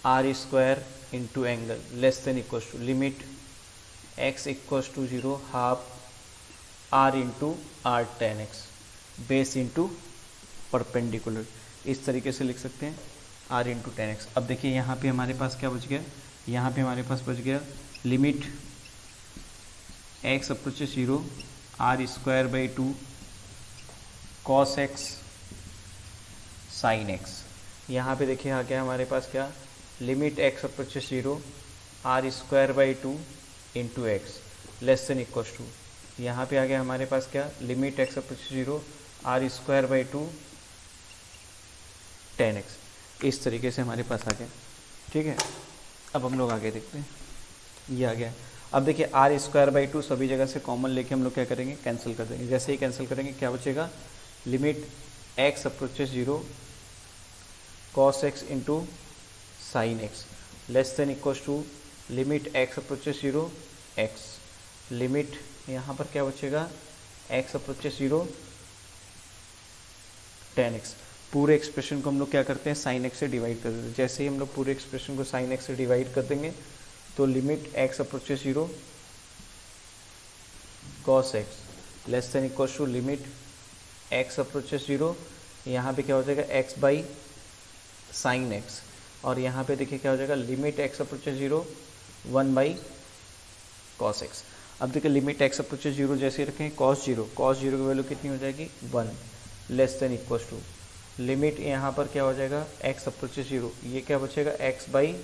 r square into angle less than equal to limit x equal to 0 half r into r tan x base into perpendicular. इस तरीके से लिख सकते हैं r into tan x। अब देखिए यहाँ पे हमारे पास क्या बच गया, यहाँ पे हमारे पास बच गया limit x approaches 0 r square by 2 cos x sin x यहाँ पे देखिए आ गया हमारे पास क्या, limit x approaches 0 r square by 2 into x less than equals to, यहाँ पे आ गया हमारे पास क्या, limit x approaches 0 r square by 2 10x। इस तरीके से हमारे पास आ गया। ठीक है, अब हम लोग आगे देखते हैं, ये आ गया। अब देखिए आर स्क्वायर बाई 2 सभी जगह से कॉमन लेके हम लोग क्या करेंगे, कैंसिल कर देंगे। जैसे ही कैंसिल करेंगे क्या बचेगा, limit x approaches 0 cos x into sine x less than equals to limit x approaches 0 x, limit यहाँ पर क्या बचेगा, एक्स अप्रोचेस 0 10x। पूरे एक्सप्रेशन को हम लोग क्या करते हैं, साइन एक्स से डिवाइड कर देते हैं। जैसे ही हम लोग पूरे एक्सप्रेशन को साइन एक्स से डिवाइड कर देंगे तो limit x approaches 0 cos x less than equals to limit x approaches 0, यहाँ पे क्या हो जाएगा, एक्स बाई साइन एक्स, और यहाँ पे देखिए क्या हो जाएगा, limit x approaches 0 1 by cos x. अब देखिए लिमिट एक्स अप्रोचेस 0 जैसे रखें, कॉस 0 की वैल्यू कितनी हो जाएगी 1 less than equals to limit यहाँ पर क्या हो जाएगा, एक्स अप्रोचेस 0, ये क्या बचेगा, एक्स बाई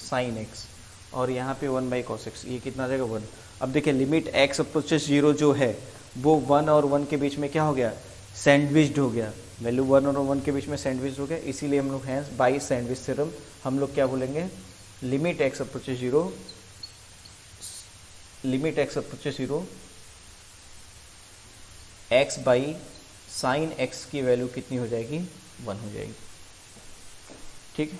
साइन एक्स, और यहाँ पे 1 बाई कॉस एक्स, ये कितना आ जाएगा 1। अब देखिए लिमिट एक्स अप्रोचेस 0 जो है वो 1 और 1 के बीच में क्या हो गया, सैंडविच्ड हो गया, वैल्यू 1 और 1 के बीच में सैंडविच हो गया, इसीलिए हम लोग हैंस बाई सैंडविच थ्योरम हम लोग क्या बोलेंगे, limit x approaches 0 x by sine x की वैल्यू कितनी हो जाएगी, 1 हो जाएगी। ठीक है,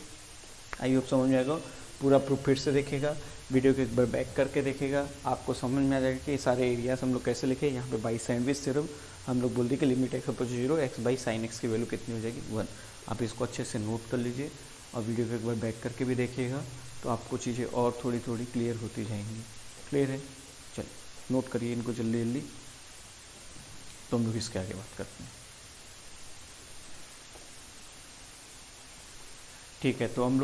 आई होप समझ में आएगा। पूरा प्रूफ फिर से देखेगा, वीडियो को एक बार बैक करके देखेगा, आपको समझ में आ जाएगा कि ये सारे एरियाज हम लोग कैसे लिखे। यहाँ पे बाई सैंडविच थ्योरम हम लोग बोल दिए कि limit x approaches 0 x by sine x की वैल्यू कितनी हो जाएगी, 1। आप इसको अच्छे से नोट कर लीजिए और वीडियो को एक बार बैक करके भी देखिएगा, तो आपको चीज़ें और थोड़ी थोड़ी क्लियर होती जाएंगी। क्लियर है, चलिए नोट करिए इनको जल्दी जल्दी, तो हम लोग इसके आगे बात करते हैं। ठीक है, तो हम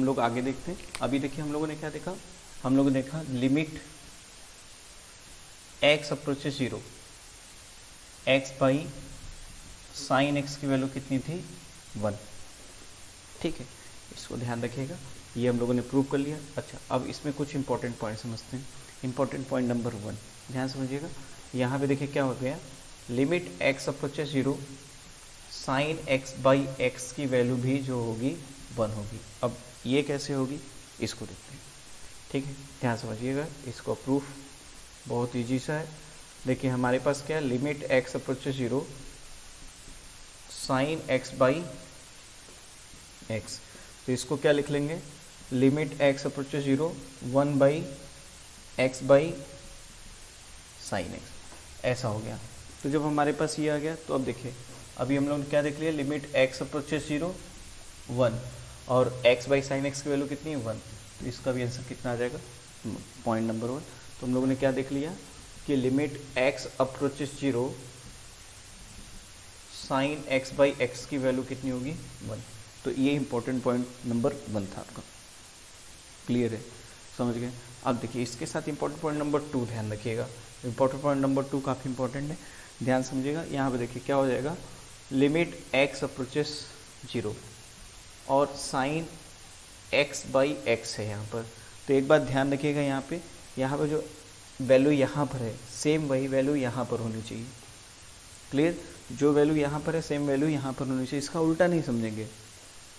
लोग आगे देखते हैं। अभी देखिए हम लोगों ने क्या देखा, हम लोगों ने देखा limit x approaches 0 x by sine x की वैल्यू कितनी थी, 1। ठीक है, इसको ध्यान रखिएगा, ये हम लोगों ने प्रूव कर लिया। अच्छा, अब इसमें कुछ इंपॉर्टेंट पॉइंट समझते हैं। इंपॉर्टेंट पॉइंट नंबर 1 ध्यान समझिएगा। यहाँ पे देखिए क्या हो गया, limit x approaches 0 sine x by x की वैल्यू भी जो होगी 1 होगी। अब ये कैसे होगी, इसको देखते हैं। ठीक है, ध्यान समझिएगा, इसको प्रूफ बहुत ईजी सा है। देखिए हमारे पास क्या है, limit x approaches 0 sine x by x, तो इसको क्या लिख लेंगे, limit x approaches 0 1 by x by sine x, ऐसा हो गया। तो जब हमारे पास ये आ गया, तो अब देखिए अभी हम लोग ने क्या देख लिया, लिमिट एक्स अप्रोचेस 0 1 और एक्स बाई साइन एक्स की वैल्यू कितनी है 1, तो इसका भी आंसर कितना आ जाएगा, पॉइंट नंबर 1। तो हम लोगों ने क्या देख लिया कि limit x approaches 0 sine x by x की वैल्यू कितनी होगी 1। तो ये इंपॉर्टेंट पॉइंट नंबर 1 था आपका। क्लियर है, समझ गए। अब देखिए इसके साथ इंपॉर्टेंट पॉइंट नंबर 2 ध्यान रखिएगा। इंपॉर्टेंट पॉइंट नंबर 2 काफ़ी इंपॉर्टेंट है, ध्यान समझिएगा। यहाँ पे देखिए क्या हो जाएगा, लिमिट एक्स अप्रोचेस 0 और साइन एक्स बाई एक्स है यहाँ पर। तो एक बात ध्यान रखिएगा, यहाँ पे जो वैल्यू यहाँ पर है सेम वही वैल्यू यहाँ पर होनी चाहिए। क्लियर, जो वैल्यू यहाँ पर है सेम वैल्यू यहाँ पर होनी चाहिए, इसका उल्टा नहीं समझेंगे,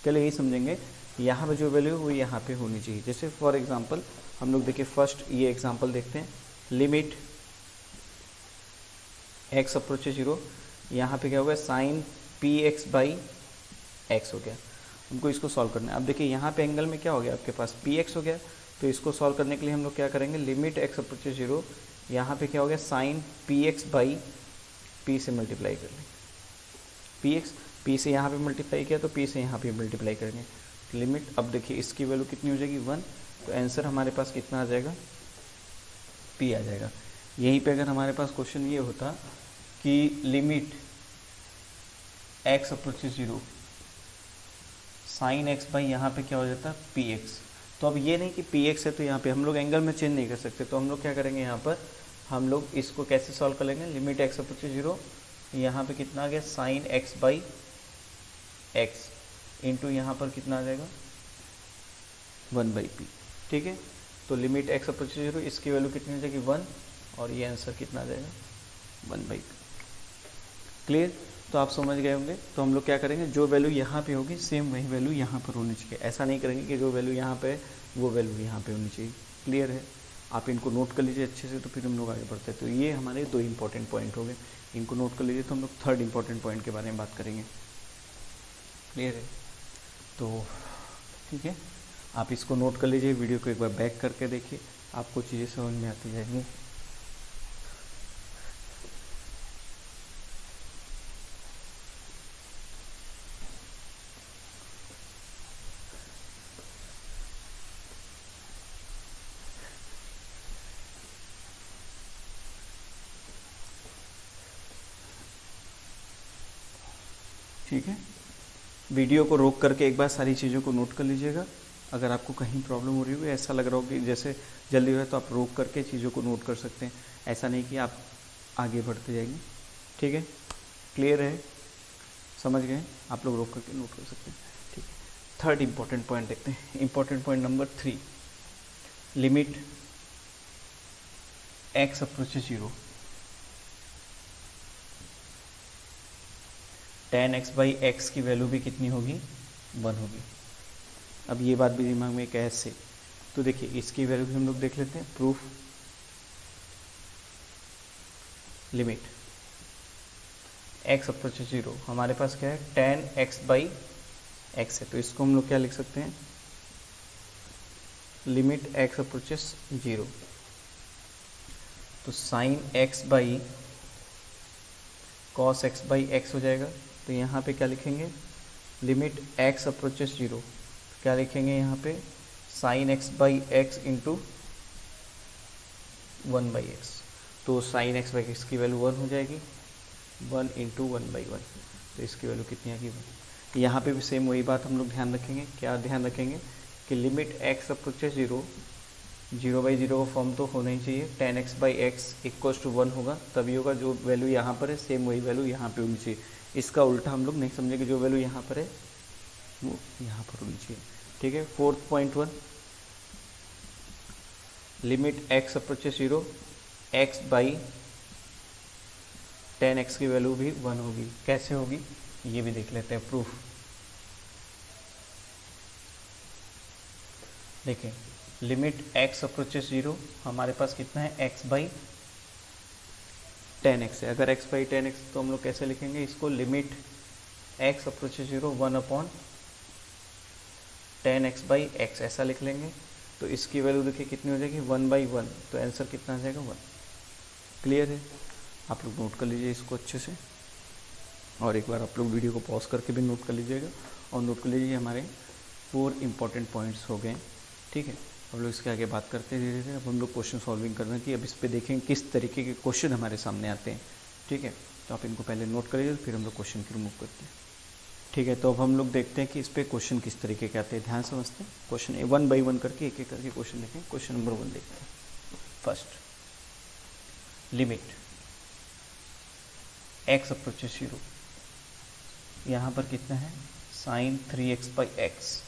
पहले यही समझेंगे यहाँ पे जो वैल्यू वो यहाँ पे होनी चाहिए। जैसे फॉर एग्जांपल हम लोग देखिए फर्स्ट ये एग्जांपल देखते हैं, लिमिट एक्स अप्रोचेस 0, यहाँ पे क्या होगा, sine p x by x हो गया। हमको इसको सॉल्व करना है। अब देखिए यहाँ पे एंगल में क्या हो गया, आपके पास पी एक्स हो गया, तो इसको सॉल्व करने के लिए हम लोग क्या करेंगे, लिमिट एक्स अप्रोचेस 0, यहाँ पे क्या हो गया, sine p x by p से मल्टीप्लाई कर लेंगे, पी एक्स पी से यहाँ पे मल्टीप्लाई किया तो पी से यहाँ पे मल्टीप्लाई करेंगे, लिमिट। अब देखिए इसकी वैल्यू कितनी हो जाएगी 1, तो आंसर हमारे पास कितना आ जाएगा, पी आ जाएगा। यहीं पे अगर हमारे पास क्वेश्चन ये होता कि limit x approaches 0 sine x by यहाँ पे क्या हो जाता है पी एक्स। तो अब ये नहीं कि पी एक्स है तो यहाँ पे हम लोग एंगल में चेंज नहीं कर सकते, तो हम लोग क्या करेंगे, यहाँ पर हम लोग इसको कैसे सॉल्व कर लेंगे, लिमिट एक्स अप्रोचेस 0, यहाँ पे कितना आ गया, sign x by x into यहाँ पर कितना आ जाएगा 1/p, ठीक है। तो लिमिट एक्स अप्रोचेस 0, इसकी वैल्यू कितनी हो जाएगी 1, और ये आंसर कितना आ जाएगा 1/p। क्लियर? तो आप समझ गए होंगे। तो हम लोग क्या करेंगे, जो वैल्यू यहाँ पे होगी सेम वही वैल्यू यहाँ पर होनी चाहिए। ऐसा नहीं करेंगे कि जो वैल्यू यहाँ पे है वो वैल्यू यहाँ पे होनी चाहिए। क्लियर है? आप इनको नोट कर लीजिए अच्छे से, तो फिर हम लोग आगे बढ़ते हैं। तो ये हमारे 2 इंपॉर्टेंट पॉइंट हो गए, इनको नोट कर लीजिए। तो हम लोग 3rd इंपॉर्टेंट पॉइंट के बारे में बात करेंगे। क्लियर है? तो ठीक है, आप इसको नोट कर लीजिए, वीडियो को एक बार बैक करके देखिए, आपको चीज़ें समझ में आती जाएंगी। ठीक है, वीडियो को रोक करके एक बार सारी चीज़ों को नोट कर लीजिएगा। अगर आपको कहीं प्रॉब्लम हो रही हो, ऐसा लग रहा हो कि जैसे जल्दी हो है, तो आप रोक करके चीज़ों को नोट कर सकते हैं। ऐसा नहीं कि आप आगे बढ़ते जाएंगे। ठीक है, क्लियर है? समझ गए? आप लोग रोक करके नोट कर सकते हैं। ठीक है, 3rd इंपॉर्टेंट पॉइंट देखते हैं। Important point number 3, limit x approaches 0, tan x by x की वैल्यू भी कितनी होगी 1 होगी। अब ये बात भी दिमाग में कैसे, तो देखिए इसकी वैल्यू भी हम लोग देख लेते हैं। प्रूफ, लिमिट x अप्रोचेस 0, हमारे पास क्या है tan x बाई एक्स है, तो इसको हम लोग क्या लिख सकते हैं, लिमिट x अप्रोचेस 0। तो sine x by cos x by x हो जाएगा। तो यहाँ पे क्या लिखेंगे, लिमिट x अप्रोचेस 0, क्या लिखेंगे यहाँ पे, sine x by x into 1/x। तो साइन x बाई एक्स की वैल्यू 1 हो जाएगी, 1 इंटू 1/1। तो इसकी वैल्यू कितनी आएगी 1। यहाँ पे भी सेम वही बात हम लोग ध्यान रखेंगे। क्या ध्यान रखेंगे कि लिमिट x अप्रोचेस 0, 0/0 का फॉर्म तो होना ही चाहिए। tan x by x equals to 1 होगा, तभी होगा। जो वैल्यू यहाँ पर है सेम वही वैल्यू यहाँ पे होनी चाहिए। इसका उल्टा हम लोग नहीं समझेंगे, जो वैल्यू यहाँ पर है वो यहाँ पर होनी चाहिए। ठीक है, 4th point 1, limit x approaches 0, x by tan x की वैल्यू भी 1 होगी। कैसे होगी ये भी देख लेते हैं। प्रूफ, देखिए लिमिट x अप्रोचेस 0, हमारे पास कितना है x बाई tan x है। अगर x बाई tan x तो हम लोग कैसे लिखेंगे इसको, limit x approaches 0, 1 tan x by x, ऐसा लिख लेंगे। तो इसकी वैल्यू देखिए कितनी हो जाएगी 1/1। तो आंसर कितना आ जाएगा 1। क्लियर है? आप लोग नोट कर लीजिए इसको अच्छे से, और एक बार आप लोग वीडियो को पॉज करके भी नोट कर लीजिएगा। और नोट कर लीजिए हमारे 4 इंपॉर्टेंट पॉइंट्स हो गए। ठीक है, हम लोग इसके आगे बात करते हैं धीरे धीरे। अब हम लोग क्वेश्चन सॉल्विंग करना कि अब इस पे देखेंगे किस तरीके के क्वेश्चन हमारे सामने आते हैं। ठीक है, तो आप इनको पहले नोट करिए, फिर हम लोग क्वेश्चन की रिमूव करते हैं। ठीक है, तो अब हम लोग देखते हैं कि इस पे क्वेश्चन किस तरीके के आते हैं। ध्यान समझते हैं, क्वेश्चन 1/1 करके एक एक करके क्वेश्चन देखें। क्वेश्चन नंबर 1 देखते हैं। फर्स्ट, लिमिट x अप्रोचेस 0, यहाँ पर कितना है साइन 3x बाई एक्स,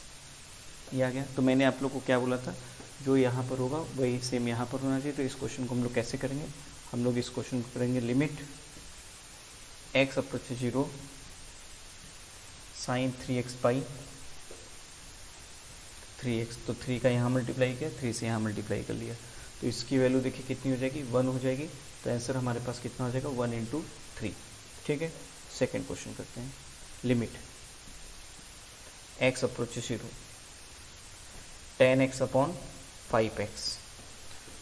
ये आ गया। तो मैंने आप लोग को क्या बोला था, जो यहाँ पर होगा वही सेम यहाँ पर होना चाहिए। तो इस क्वेश्चन को हम लोग कैसे करेंगे, हम लोग इस क्वेश्चन को करेंगे limit x approaches 0, sine 3x by 3x। तो 3 का यहाँ मल्टीप्लाई किया, 3 से यहाँ मल्टीप्लाई कर लिया। तो इसकी वैल्यू देखिए कितनी हो जाएगी 1 हो जाएगी। तो आंसर हमारे पास कितना हो जाएगा 1 इंटू 3। ठीक है, सेकेंड क्वेश्चन करते हैं। Limit x approaches 0, tan x upon 5x।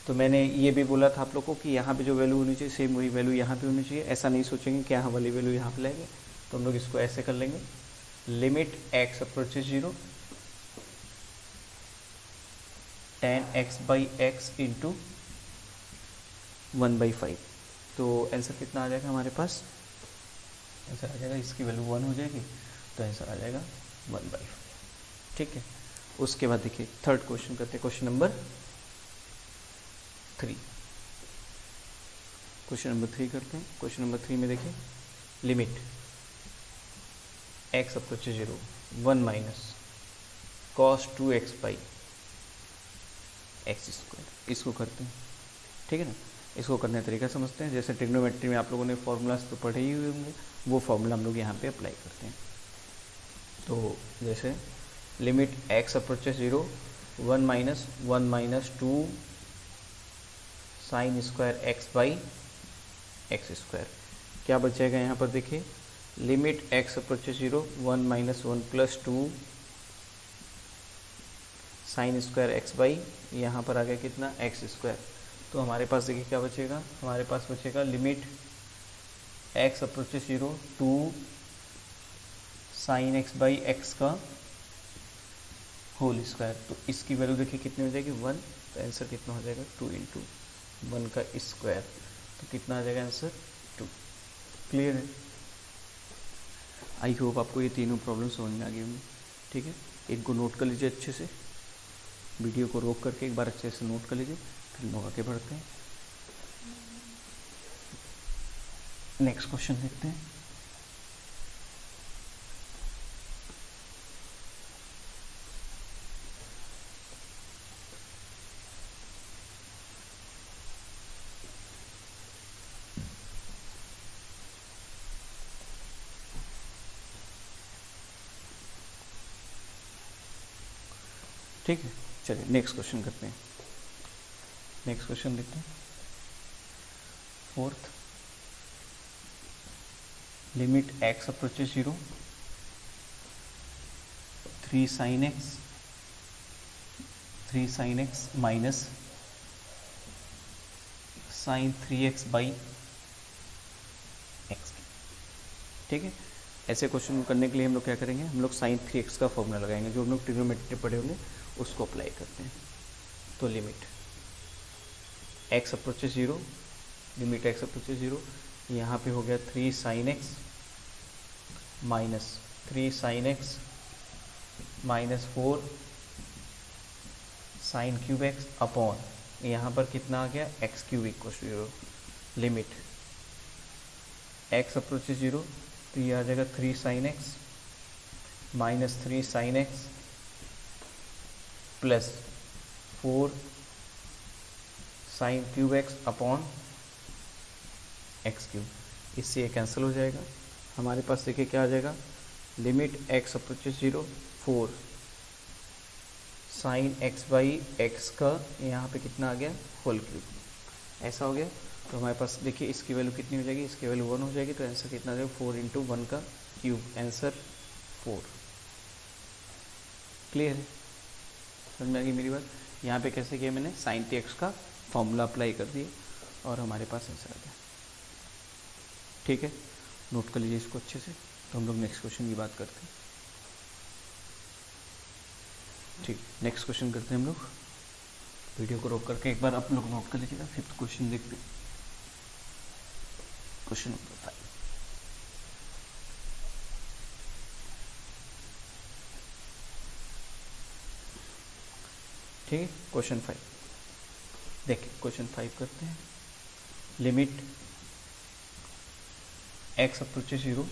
तो मैंने ये भी बोला था आप लोग को कि यहाँ पे जो वैल्यू होनी चाहिए सेम वही वैल्यू यहाँ पे होनी चाहिए। ऐसा नहीं सोचेंगे कि यहाँ वाली वैल्यू यहाँ पे लाएंगे। तो हम लोग इसको ऐसे कर लेंगे, limit x approaches 0, tan x by x into 1/5। तो आंसर कितना आ जाएगा हमारे पास, आंसर आ जाएगा इसकी वैल्यू 1 हो जाएगी। तो आंसर आ जाएगा 1/5। ठीक है, उसके बाद देखिए थर्ड क्वेश्चन करते हैं। क्वेश्चन नंबर 3, क्वेश्चन नंबर 3 करते हैं। क्वेश्चन नंबर 3 में देखिए limit x approach 0 1 minus cos 2x by x square, इसको करते हैं। ठीक है ना, इसको करने का तरीका समझते हैं। जैसे ट्रिग्नोमेट्री में आप लोगों ने फॉर्मूलाज तो पढ़े ही हुए होंगे, वो फॉर्मूला हम लोग यहाँ पे अप्लाई करते हैं। तो जैसे limit x approach 0 1 minus 2 sine square x by x square, क्या बचेगा यहाँ पर देखिए, limit x approach 0 1 minus 1 plus 2 sine square x by, यहाँ पर आ गया कितना एक्स स्क्वायर। तो हमारे पास देखिए क्या बचेगा, हमारे पास बचेगा limit x approach 0 2 sign x by x का होल स्क्वायर। तो इसकी वैल्यू देखिए कितनी हो जाएगी 1, तो आंसर कितना हो जाएगा 2 इंटू 1 का स्क्वायर, तो कितना आ जाएगा आंसर 2। क्लियर है? आई होप आपको ये तीनों प्रॉब्लम समझ में आ गई होंगी। ठीक है, एक को नोट कर लीजिए अच्छे से, वीडियो को रोक करके एक बार अच्छे से नोट कर लीजिए, फिर लोग आगे बढ़ते हैं। नेक्स्ट क्वेश्चन देखते हैं। ठीक है, चलिए नेक्स्ट क्वेश्चन करते हैं। नेक्स्ट क्वेश्चन देखते हैं। Fourth, limit x approach 0 3 sine x minus sine 3x by x. ठीक है, ऐसे क्वेश्चन करने के लिए हम लोग क्या करेंगे, हम लोग साइन 3x का फॉर्मूला लगाएंगे, जो हम लोग ट्रिग्नोमेट्री पढ़े होंगे उसको अप्लाई करते हैं। तो limit x approach 0, limit x approach 0, यहाँ पे हो गया 3 sine x minus 3 sine x minus 4 sine cube x upon, यहाँ पर कितना आ गया x cube equal to 0। Limit x approach 0, तो ये आ जाएगा 3 sine x minus 3 sine x plus 4 sine cube x upon x cube, इससे ये कैंसिल हो जाएगा। हमारे पास देखिए क्या आ जाएगा, limit x approach 0 4 sign x by x का यहाँ पे कितना आ गया होल क्यूब, ऐसा हो गया। तो हमारे पास देखिए इसकी वैल्यू कितनी हो जाएगी, इसकी वैल्यू 1 हो जाएगी, तो आंसर कितना आ जाएगा 4 इंटू 1 का क्यूब, आंसर 4। क्लियर है? समझ में आ गई मेरी बात? यहाँ पे कैसे किया मैंने, साइन टी एक्स का फॉर्मूला अप्लाई कर दिए और हमारे पास आंसर आ गया। ठीक है, नोट कर लीजिए इसको अच्छे से। तो हम लोग नेक्स्ट क्वेश्चन की बात करते हैं। ठीक, नेक्स्ट क्वेश्चन करते हैं हम लोग। वीडियो को रोक करके एक बार आप लोग नोट कर लीजिएगा। फिफ्थ क्वेश्चन देखते हैं, क्वेश्चन नंबर 5। ठीक है, क्वेश्चन 5 देखिए, क्वेश्चन 5 करते हैं। Limit x approach 0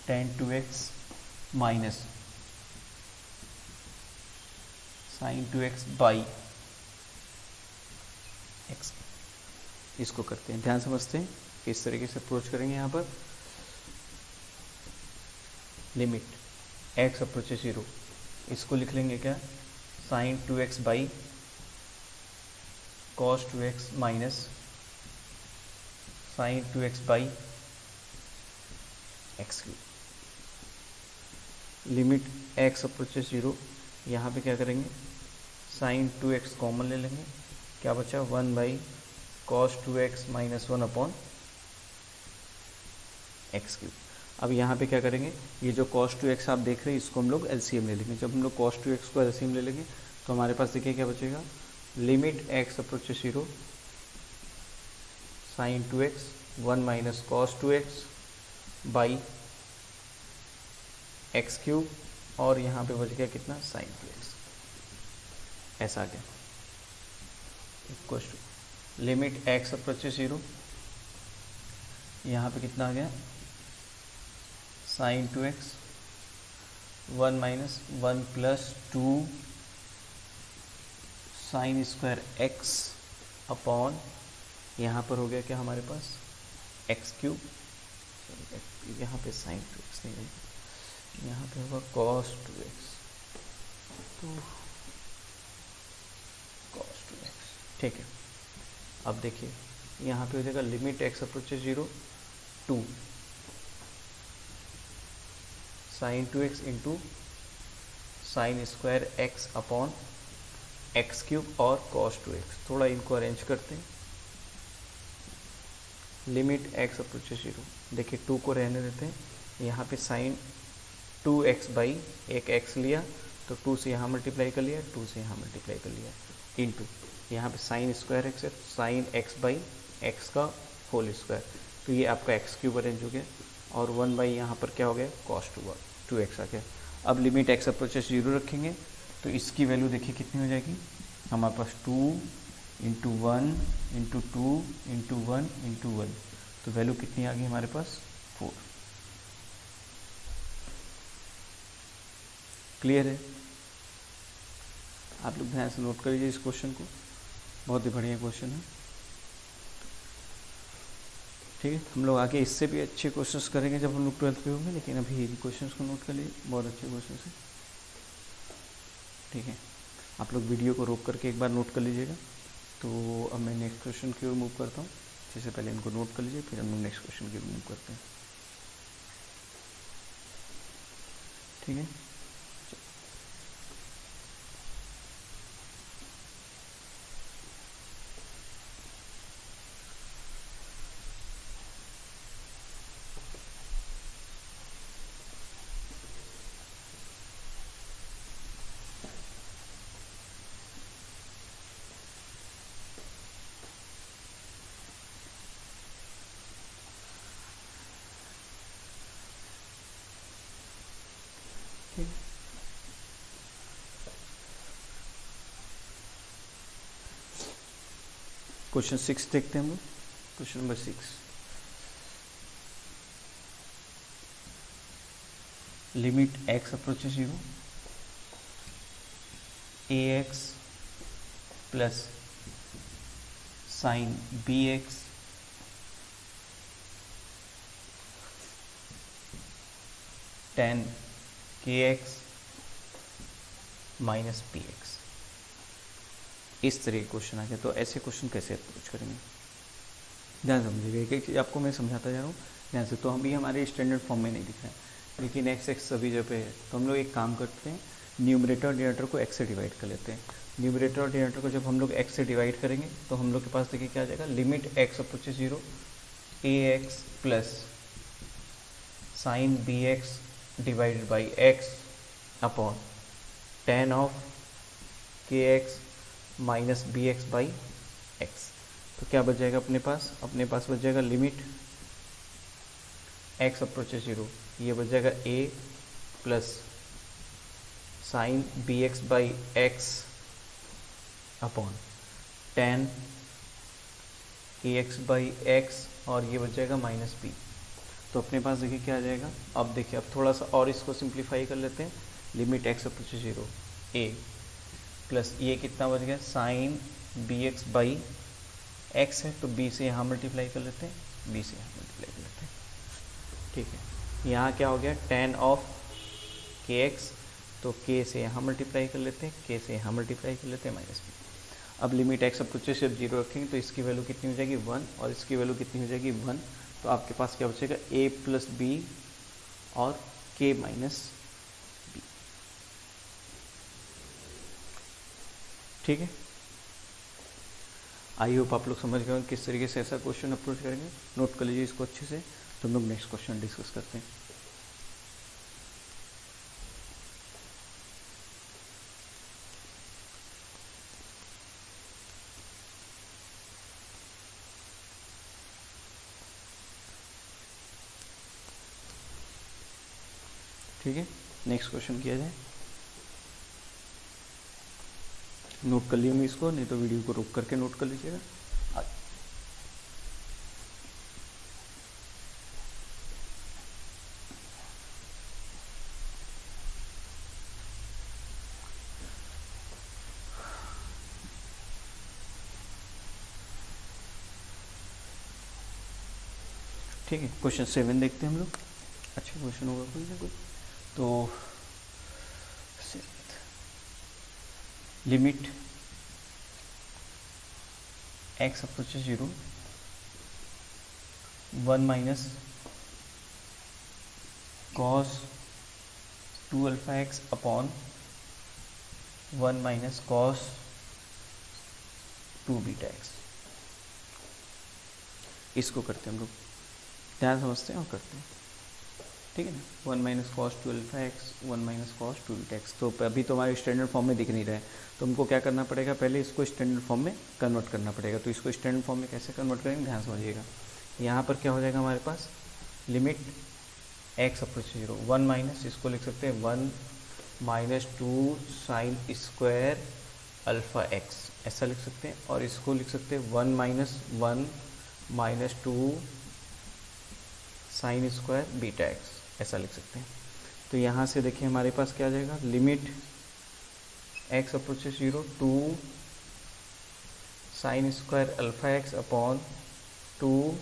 tan 2x minus sine 2x by x, इसको करते हैं। ध्यान समझते हैं किस तरीके से अप्रोच करेंगे। यहाँ पर लिमिट एक्स अप्रोच 0, इसको लिख लेंगे क्या, sine 2x by cos 2x minus sine 2x by x cube. Limit x approach 0, यहाँ पे क्या करेंगे, साइन 2x कॉमन ले लेंगे, क्या बचा 1 by cos 2x minus 1 upon x cube. अब यहाँ पे क्या करेंगे, ये जो cos 2x आप देख रहे हैं इसको हम लोग LCM ले लेंगे। जब हम लोग cos 2x को LCM ले लेंगे तो हमारे पास देखिए क्या बचेगा, limit x approach 0 sine 2x 1 minus cos 2x by x cube, और यहाँ पे बच गया कितना साइन 2x, ऐसा आ गया। Equal to limit x approach 0, यहाँ पे कितना आ गया sine 2x, 1 minus 1 plus 2 sine square x upon, यहाँ पर हो गया क्या हमारे पास एक्स क्यूब, यहाँ पे साइन 2x नहीं है, यहाँ पे होगा cos 2x, तो cos 2x, ठीक है। अब देखिए यहाँ पे हो जाएगा limit x approaches 0 2 sine 2x into sine square x upon x cube और cos 2x। थोड़ा इनको अरेंज करते हैं। लिमिट x अप्रोचेस 0, देखिए 2 को रहने देते हैं, यहाँ पे साइन 2x बाई एक x लिया तो 2 से यहाँ मल्टीप्लाई कर लिया, 2 से यहाँ मल्टीप्लाई कर लिया, इंटू यहाँ पे साइन स्क्वायर एक्स है, साइन x बाई एक्स का होल स्क्वायर, तो ये आपका एक्स क्यूब अरेंज हो गया, और 1 बाई यहाँ पर क्या हो गया cos 2x आ गया। अब लिमिट x अप्रोचेस 0 रखेंगे तो इसकी वैल्यू देखिए कितनी हो जाएगी, हमारे पास 2 इंटू 1 इंटू 2 इंटू 1 इंटू 1, तो वैल्यू कितनी आ गई हमारे पास 4। क्लियर है? आप लोग ध्यान से नोट कर लीजिए इस क्वेश्चन को, बहुत ही बढ़िया क्वेश्चन है। ठीक है, हम लोग आगे इससे भी अच्छे क्वेश्चंस करेंगे जब हम लोग 12th पे होंगे, लेकिन अभी इन क्वेश्चंस को नोट कर लीजिए, बहुत अच्छे क्वेश्चन है। ठीक है, आप लोग वीडियो को रोक करके एक बार नोट कर लीजिएगा। तो अब मैं नेक्स्ट क्वेश्चन की ओर मूव करता हूँ, जिससे पहले इनको नोट कर लीजिए, फिर हम लोग नेक्स्ट क्वेश्चन की ओर मूव करते हैं। ठीक है, क्वेश्चन 6 देखते हैं हम लोग। Question number 6, limit x approaches 0, ax plus sign bx tan kx minus px, इस तरह के क्वेश्चन आ गया। तो ऐसे क्वेश्चन कैसे अप्रोच करेंगे, ध्यान समझिएगा, एक एक चीज़ आपको मैं समझाता जा रहा हूँ ध्यान से। तो हम भी हमारे स्टैंडर्ड फॉर्म में नहीं दिख रहा है, लेकिन x सभी जगह पे है, तो हम लोग एक काम करते हैं, न्यूमरेटर और डिनोमिनेटर को x से डिवाइड कर लेते हैं। न्यूमरेटर और डिनोमिनेटर को जब हम लोग x से डिवाइड करेंगे तो हम लोग के पास देखिए क्या आ जाएगा, limit x approaches 0 ax plus sign bx divided by x upon tan of kx minus bx by x। तो क्या बच जाएगा अपने पास बच जाएगा लिमिट x अप्रोचेस 0, ये बच जाएगा a plus sign bx by x upon tan kx by x, और ये बच जाएगा माइनस b। तो अपने पास देखिए क्या आ जाएगा, अब देखिए अब थोड़ा सा और इसको सिंप्लीफाई कर लेते हैं। Limit x approaches 0 a plus ये कितना बच गया, साइन bx बाई x है, तो b से यहाँ मल्टीप्लाई कर लेते हैं, b से यहाँ मल्टीप्लाई कर लेते हैं। ठीक है, यहाँ क्या हो गया, tan ऑफ kx, तो k से यहाँ मल्टीप्लाई कर लेते हैं, k से यहाँ मल्टीप्लाई कर लेते हैं माइनस b। अब लिमिट x अप्रोचेस जब 0 रखेंगे तो इसकी वैल्यू कितनी हो जाएगी 1, और इसकी वैल्यू कितनी हो जाएगी 1, तो आपके पास क्या बचेगा a प्लस b और k माइनस b। ठीक है, आई होप आप लोग समझ गए किस तरीके से ऐसा क्वेश्चन अप्रोच करेंगे। नोट कर लीजिए इसको अच्छे से, तो हम लोग नेक्स्ट क्वेश्चन डिस्कस करते हैं। ठीक है, नेक्स्ट क्वेश्चन किया जाए। नोट कर लिए इसको, नहीं तो वीडियो को रोक करके नोट कर लीजिएगा। ठीक है, क्वेश्चन 7 देखते हैं हम लोग। अच्छा क्वेश्चन होगा कोई ना कोई। तो limit x approaches 0 1 minus cos 2 alpha x upon 1 minus cos 2 beta x. इसको करते हैं हम लोग, ध्यान समझते हैं और करते हैं, ठीक है ना। 1 minus cos 2 alpha x 1 minus cos 2 beta x. तो अभी तो हमारे स्टैंडर्ड फॉर्म में दिख नहीं रहा है, तो हमको क्या करना पड़ेगा, पहले इसको स्टैंडर्ड फॉर्म में कन्वर्ट करना पड़ेगा। तो इसको स्टैंडर्ड फॉर्म में कैसे कन्वर्ट करेंगे, ध्यान समझिएगा। यहाँ पर क्या हो जाएगा हमारे पास, लिमिट एक्स अप्रोच 0 1 माइनस, इसको लिख सकते हैं 1 minus 2 sine square alpha x, ऐसा लिख सकते हैं। और इसको लिख सकते हैं 1 minus 2 sine square beta x, ऐसा लिख सकते हैं। तो यहाँ से देखिए हमारे पास क्या आ जाएगा, limit x approaches 0 2 sine square alpha x upon 2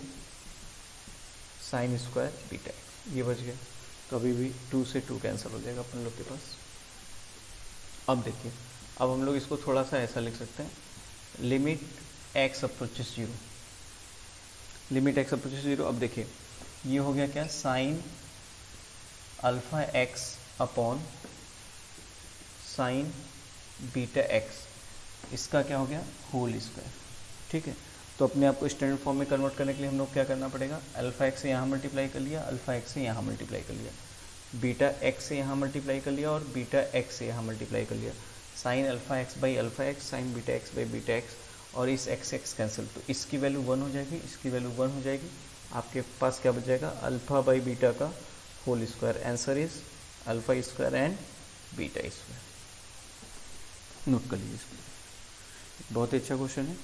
sine square beta x, ये बच गया। तो अभी भी 2 से 2 कैंसिल हो जाएगा अपन लोग के पास। अब देखिए, अब हम लोग इसको थोड़ा सा ऐसा लिख सकते हैं, limit x approaches 0, limit x approaches 0। अब देखिए ये हो गया क्या, sine alpha x upon sine beta x, इसका क्या हो गया, होल स्क्वायर, ठीक है। तो अपने आप को स्टैंडर्ड फॉर्म में कन्वर्ट करने के लिए हम लोग क्या करना पड़ेगा, अल्फा एक्स से यहाँ मल्टीप्लाई कर लिया, अल्फा एक्स से यहाँ मल्टीप्लाई कर लिया, बीटा एक्स से यहाँ मल्टीप्लाई कर लिया और बीटा एक्स से यहाँ मल्टीप्लाई कर लिया। Sine alpha x by alpha x, sign beta x by beta x, और इस एक्स एक्स कैंसिल, तो इसकी वैल्यू 1 हो जाएगी, इसकी वैल्यू 1 हो जाएगी। आपके पास क्या बच जाएगा, अल्फा बाई बीटा का whole square. Answer is alpha square and beta square. Note कर लीजिए इसको, बहुत ही अच्छा क्वेश्चन है,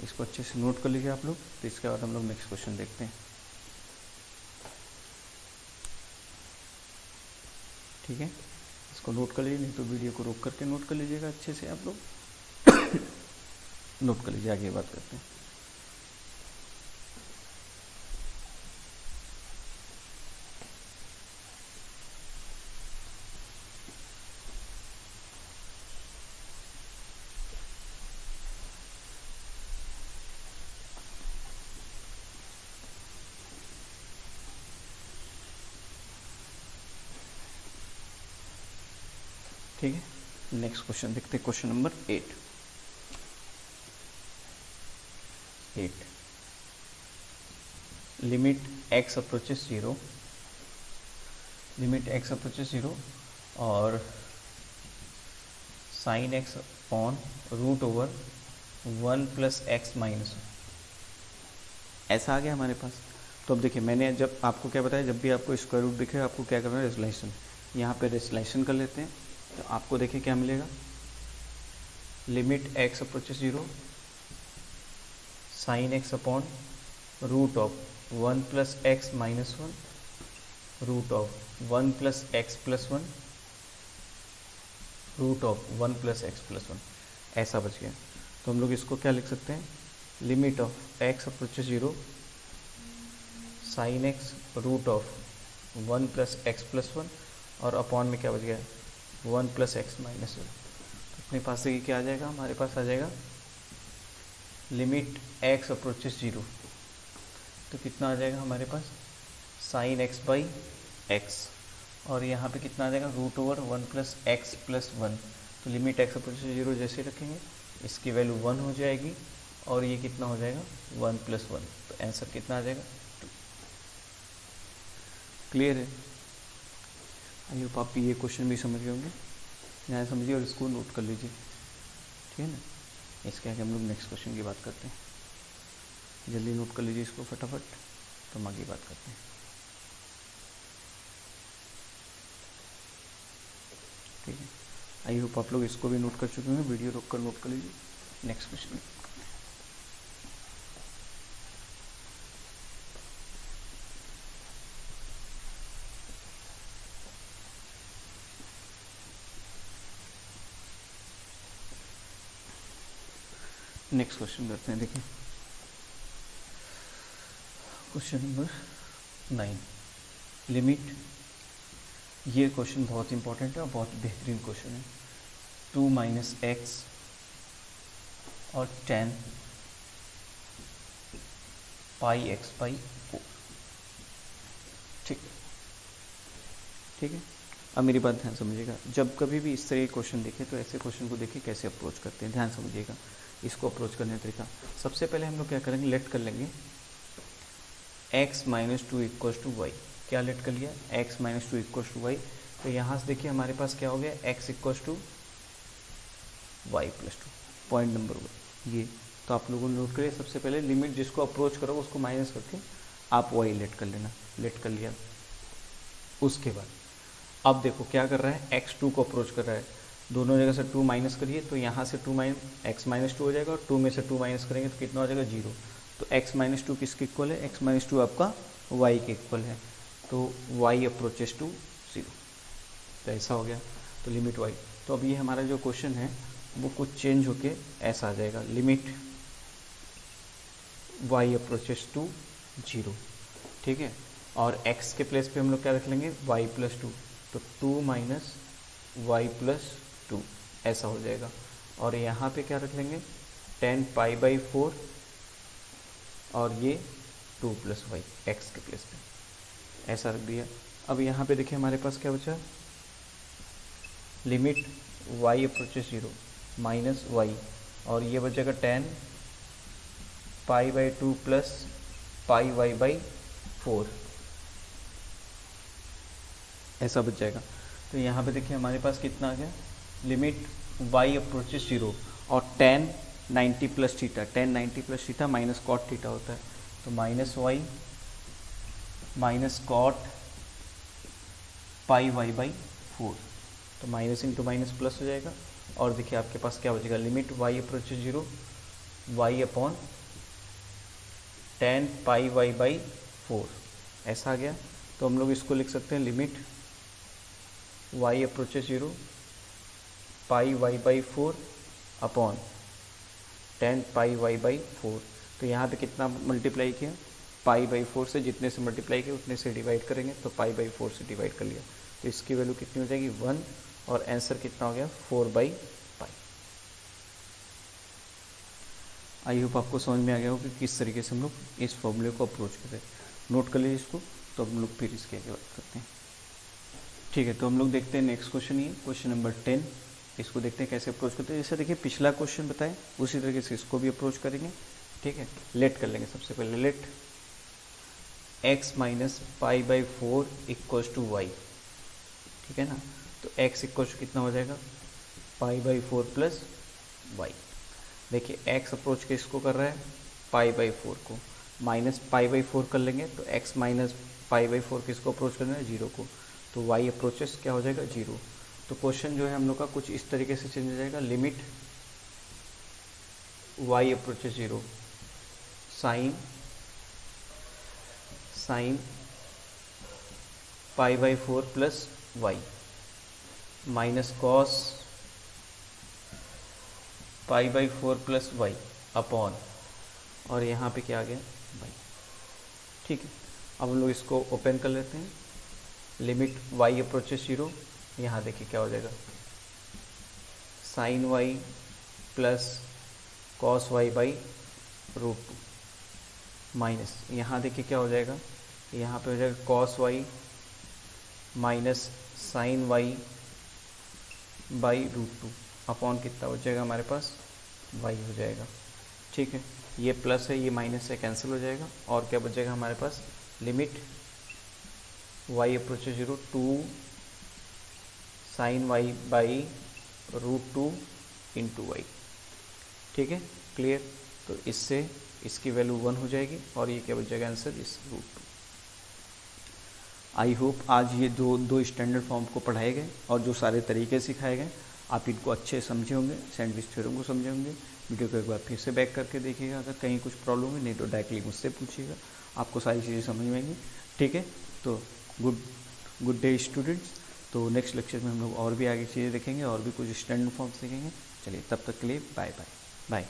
इसको अच्छे से नोट कर लीजिए आप लोग। तो इसके बाद हम लोग नेक्स्ट क्वेश्चन देखते हैं, ठीक है। इसको नोट कर लीजिए, नहीं तो वीडियो को रोक करके नोट कर लीजिएगा अच्छे से आप लोग। नोट कर लीजिए, आगे बात करते हैं। ठीक है, नेक्स्ट क्वेश्चन देखते हैं, question number 8। Limit x approaches 0, limit x approaches 0 और sine x upon root over 1 plus x minus, ऐसा आ गया हमारे पास। तो अब देखिए, मैंने जब आपको क्या बताया, जब भी आपको स्क्वायर रूट दिखे आपको क्या करना है, रेजोल्यूशन। यहाँ पे रेजोल्यूशन कर लेते हैं, तो आपको देखिए क्या मिलेगा, limit x approaches 0 sine x upon root of 1 plus x minus 1 root of 1 plus x plus 1 root of 1 plus x plus 1, ऐसा बच गया। तो हम लोग इसको क्या लिख सकते हैं, limit of x approaches 0 sine x root of 1 plus x plus 1 और अपॉन में क्या बच गया, 1 प्लस एक्स माइनस 1। तो अपने पास से क्या आ जाएगा, हमारे पास आ जाएगा लिमिट एक्स अप्रोचेस 0, तो कितना आ जाएगा हमारे पास, साइन एक्स बाई एक्स, और यहाँ पे कितना आ जाएगा, root over 1 plus x plus 1। तो लिमिट एक्स अप्रोचेस 0 जैसे रखेंगे, इसकी वैल्यू 1 हो जाएगी और ये कितना हो जाएगा, 1 प्लस 1। तो आंसर कितना आ जाएगा, 2। क्लियर है, आई होप आप ये क्वेश्चन भी समझ गए होंगे, ध्यान समझिए और इसको नोट कर लीजिए, ठीक है ना। इसके आगे हम लोग नेक्स्ट क्वेश्चन की बात करते हैं, जल्दी नोट कर लीजिए इसको फटाफट, तो हम आगे बात करते हैं, ठीक है। आई होप आप लोग इसको भी नोट कर चुके हैं, वीडियो रोक कर नोट कर लीजिए। नेक्स्ट क्वेश्चन, नेक्स्ट क्वेश्चन करते हैं। देखिए क्वेश्चन नंबर 9 लिमिट, ये क्वेश्चन बहुत इंपॉर्टेंट है और बहुत बेहतरीन क्वेश्चन है। 2 माइनस एक्स और 10 पाई एक्स बाई 4। ठीक है। अब मेरी बात ध्यान समझिएगा, जब कभी भी इस तरह के क्वेश्चन देखें तो ऐसे क्वेश्चन को देखिए कैसे अप्रोच करते हैं। ध्यान समझिएगा इसको अप्रोच करने का तरीका। सबसे पहले हम लोग क्या करेंगे, लेट कर लेंगे x minus 2 equal to y. क्या लेट कर लिया, x minus 2 equal to y. तो यहाँ से देखिए हमारे पास क्या हो गया, x equal to y plus 2, point number 1 ये। तो आप लोगों ने नोट करिए, सबसे पहले लिमिट जिसको अप्रोच करो उसको माइनस करके आप वाई लेट कर लेना। लेट कर लिया, उसके बाद अब देखो क्या कर रहा है, x2 को अप्रोच कर रहा है। दोनों जगह से 2 माइनस करिए तो यहाँ से 2 x माइनस 2 हो जाएगा और 2 में से 2 माइनस करेंगे तो कितना हो जाएगा, 0। तो x माइनस 2 किसके इक्वल है, x माइनस 2 आपका y के इक्वल है। तो y अप्रोचेस टू 0, तो ऐसा हो गया। तो लिमिट y, तो अब ये हमारा जो क्वेश्चन है वो कुछ चेंज होके ऐसा आ जाएगा, लिमिट y अप्रोचेस टू 0। ठीक है, और x के प्लेस पे हम लोग क्या रख लेंगे, y प्लस 2। तो 2 माइनस वाई प्लस 2 ऐसा हो जाएगा। और यहाँ पे क्या रख लेंगे, 10 पाई बाई 4 और ये 2 प्लस वाई एक्स के प्लेस पे ऐसा रख दिया। अब यहाँ पे देखिए हमारे पास क्या बचा, limit y approaches 0 minus y, और ये बचेगा 10 pi by 2 plus pi y by 4 ऐसा बच जाएगा। तो यहाँ पे देखिए हमारे पास कितना आ गया, लिमिट y अप्रोचेस 0 और 10 90 plus theta, 10 90 plus theta minus cot theta होता है। तो minus y minus cot pi y by 4, तो माइनस इंटू माइनस प्लस हो जाएगा। और देखिए आपके पास क्या बचेगा, limit y approaches 0 y upon 10 pi y by 4 ऐसा आ गया। तो हम लोग इसको लिख सकते हैं, limit y approaches 0 pi y by 4 upon 10 pi y by 4। तो यहाँ पे कितना मल्टीप्लाई किया, पाई बाई 4 से जितने से मल्टीप्लाई किया उतने से डिवाइड करेंगे, तो पाई बाई 4 से डिवाइड कर लिया। तो इसकी वैल्यू कितनी हो जाएगी, 1, और आंसर कितना हो गया, 4 बाई पाई। आई होप आपको समझ में आ गया हो कि किस तरीके से हम लोग इस फॉर्मूले को अप्रोच करें। नोट कर लीजिए इसको, तो हम लोग फिर इसके आगे बात करते हैं। ठीक है, तो हम लोग देखते हैं नेक्स्ट क्वेश्चन, ये क्वेश्चन नंबर 10। इसको देखते हैं कैसे अप्रोच करते हैं। जैसे देखिए पिछला क्वेश्चन बताए उसी तरीके से इसको भी अप्रोच करेंगे। ठीक है, लेट कर लेंगे सबसे पहले, let x minus pi by 4 equals to y. ठीक है ना, तो x इक्वल्स टू कितना हो जाएगा, पाई बाई 4 प्लस वाई। देखिए x अप्रोच किसको कर रहा है, पाई बाई 4 को, माइनस पाई बाई 4 कर लेंगे तो x माइनस पाई बाई 4 किसको अप्रोच करना है, 0 को। तो y अप्रोचेस क्या हो जाएगा, 0। तो क्वेश्चन जो है हम लोग का कुछ इस तरीके से चेंज हो जाएगा, limit y approaches 0 sine pi by 4 plus y minus cos pi by 4 plus y upon, और यहाँ पे क्या आ गया, वाई। ठीक है, अब हम लोग इसको ओपन कर लेते हैं, लिमिट y अप्रोचेस 0, यहाँ देखिए क्या हो जाएगा, sine y plus cos y by root 2 minus, यहाँ देखिए क्या हो जाएगा, यहाँ पे हो जाएगा cos y minus sine y by root 2 upon कितना हो जाएगा हमारे पास, वाई हो जाएगा। ठीक है, ये प्लस है ये माइनस से कैंसिल हो जाएगा, और क्या बचेगा हमारे पास, limit y approaches 0 2 sine y by root 2 into y. ठीक है, क्लियर। तो इससे इसकी वैल्यू 1 हो जाएगी, और ये क्या बच जाएगा आंसर, इस रूट 2। आई होप आज ये दो स्टैंडर्ड फॉर्म को पढ़ाए गए और जो सारे तरीके सिखाए गए आप इनको अच्छे समझे होंगे, सैंडविच थ्योरम को समझे होंगे। वीडियो को एक बार फिर से बैक करके देखिएगा, अगर कहीं कुछ प्रॉब्लम है नहीं तो डायरेक्टली मुझसे पूछिएगा, आपको सारी चीज़ें समझ में आएंगी। ठीक है, तो गुड डे स्टूडेंट्स। तो नेक्स्ट लेक्चर में हम लोग और भी आगे चीज़ें देखेंगे और भी कुछ स्टैंडर्ड फॉर्म्स देखेंगे। चलिए तब तक के लिए बाय बाय बाय।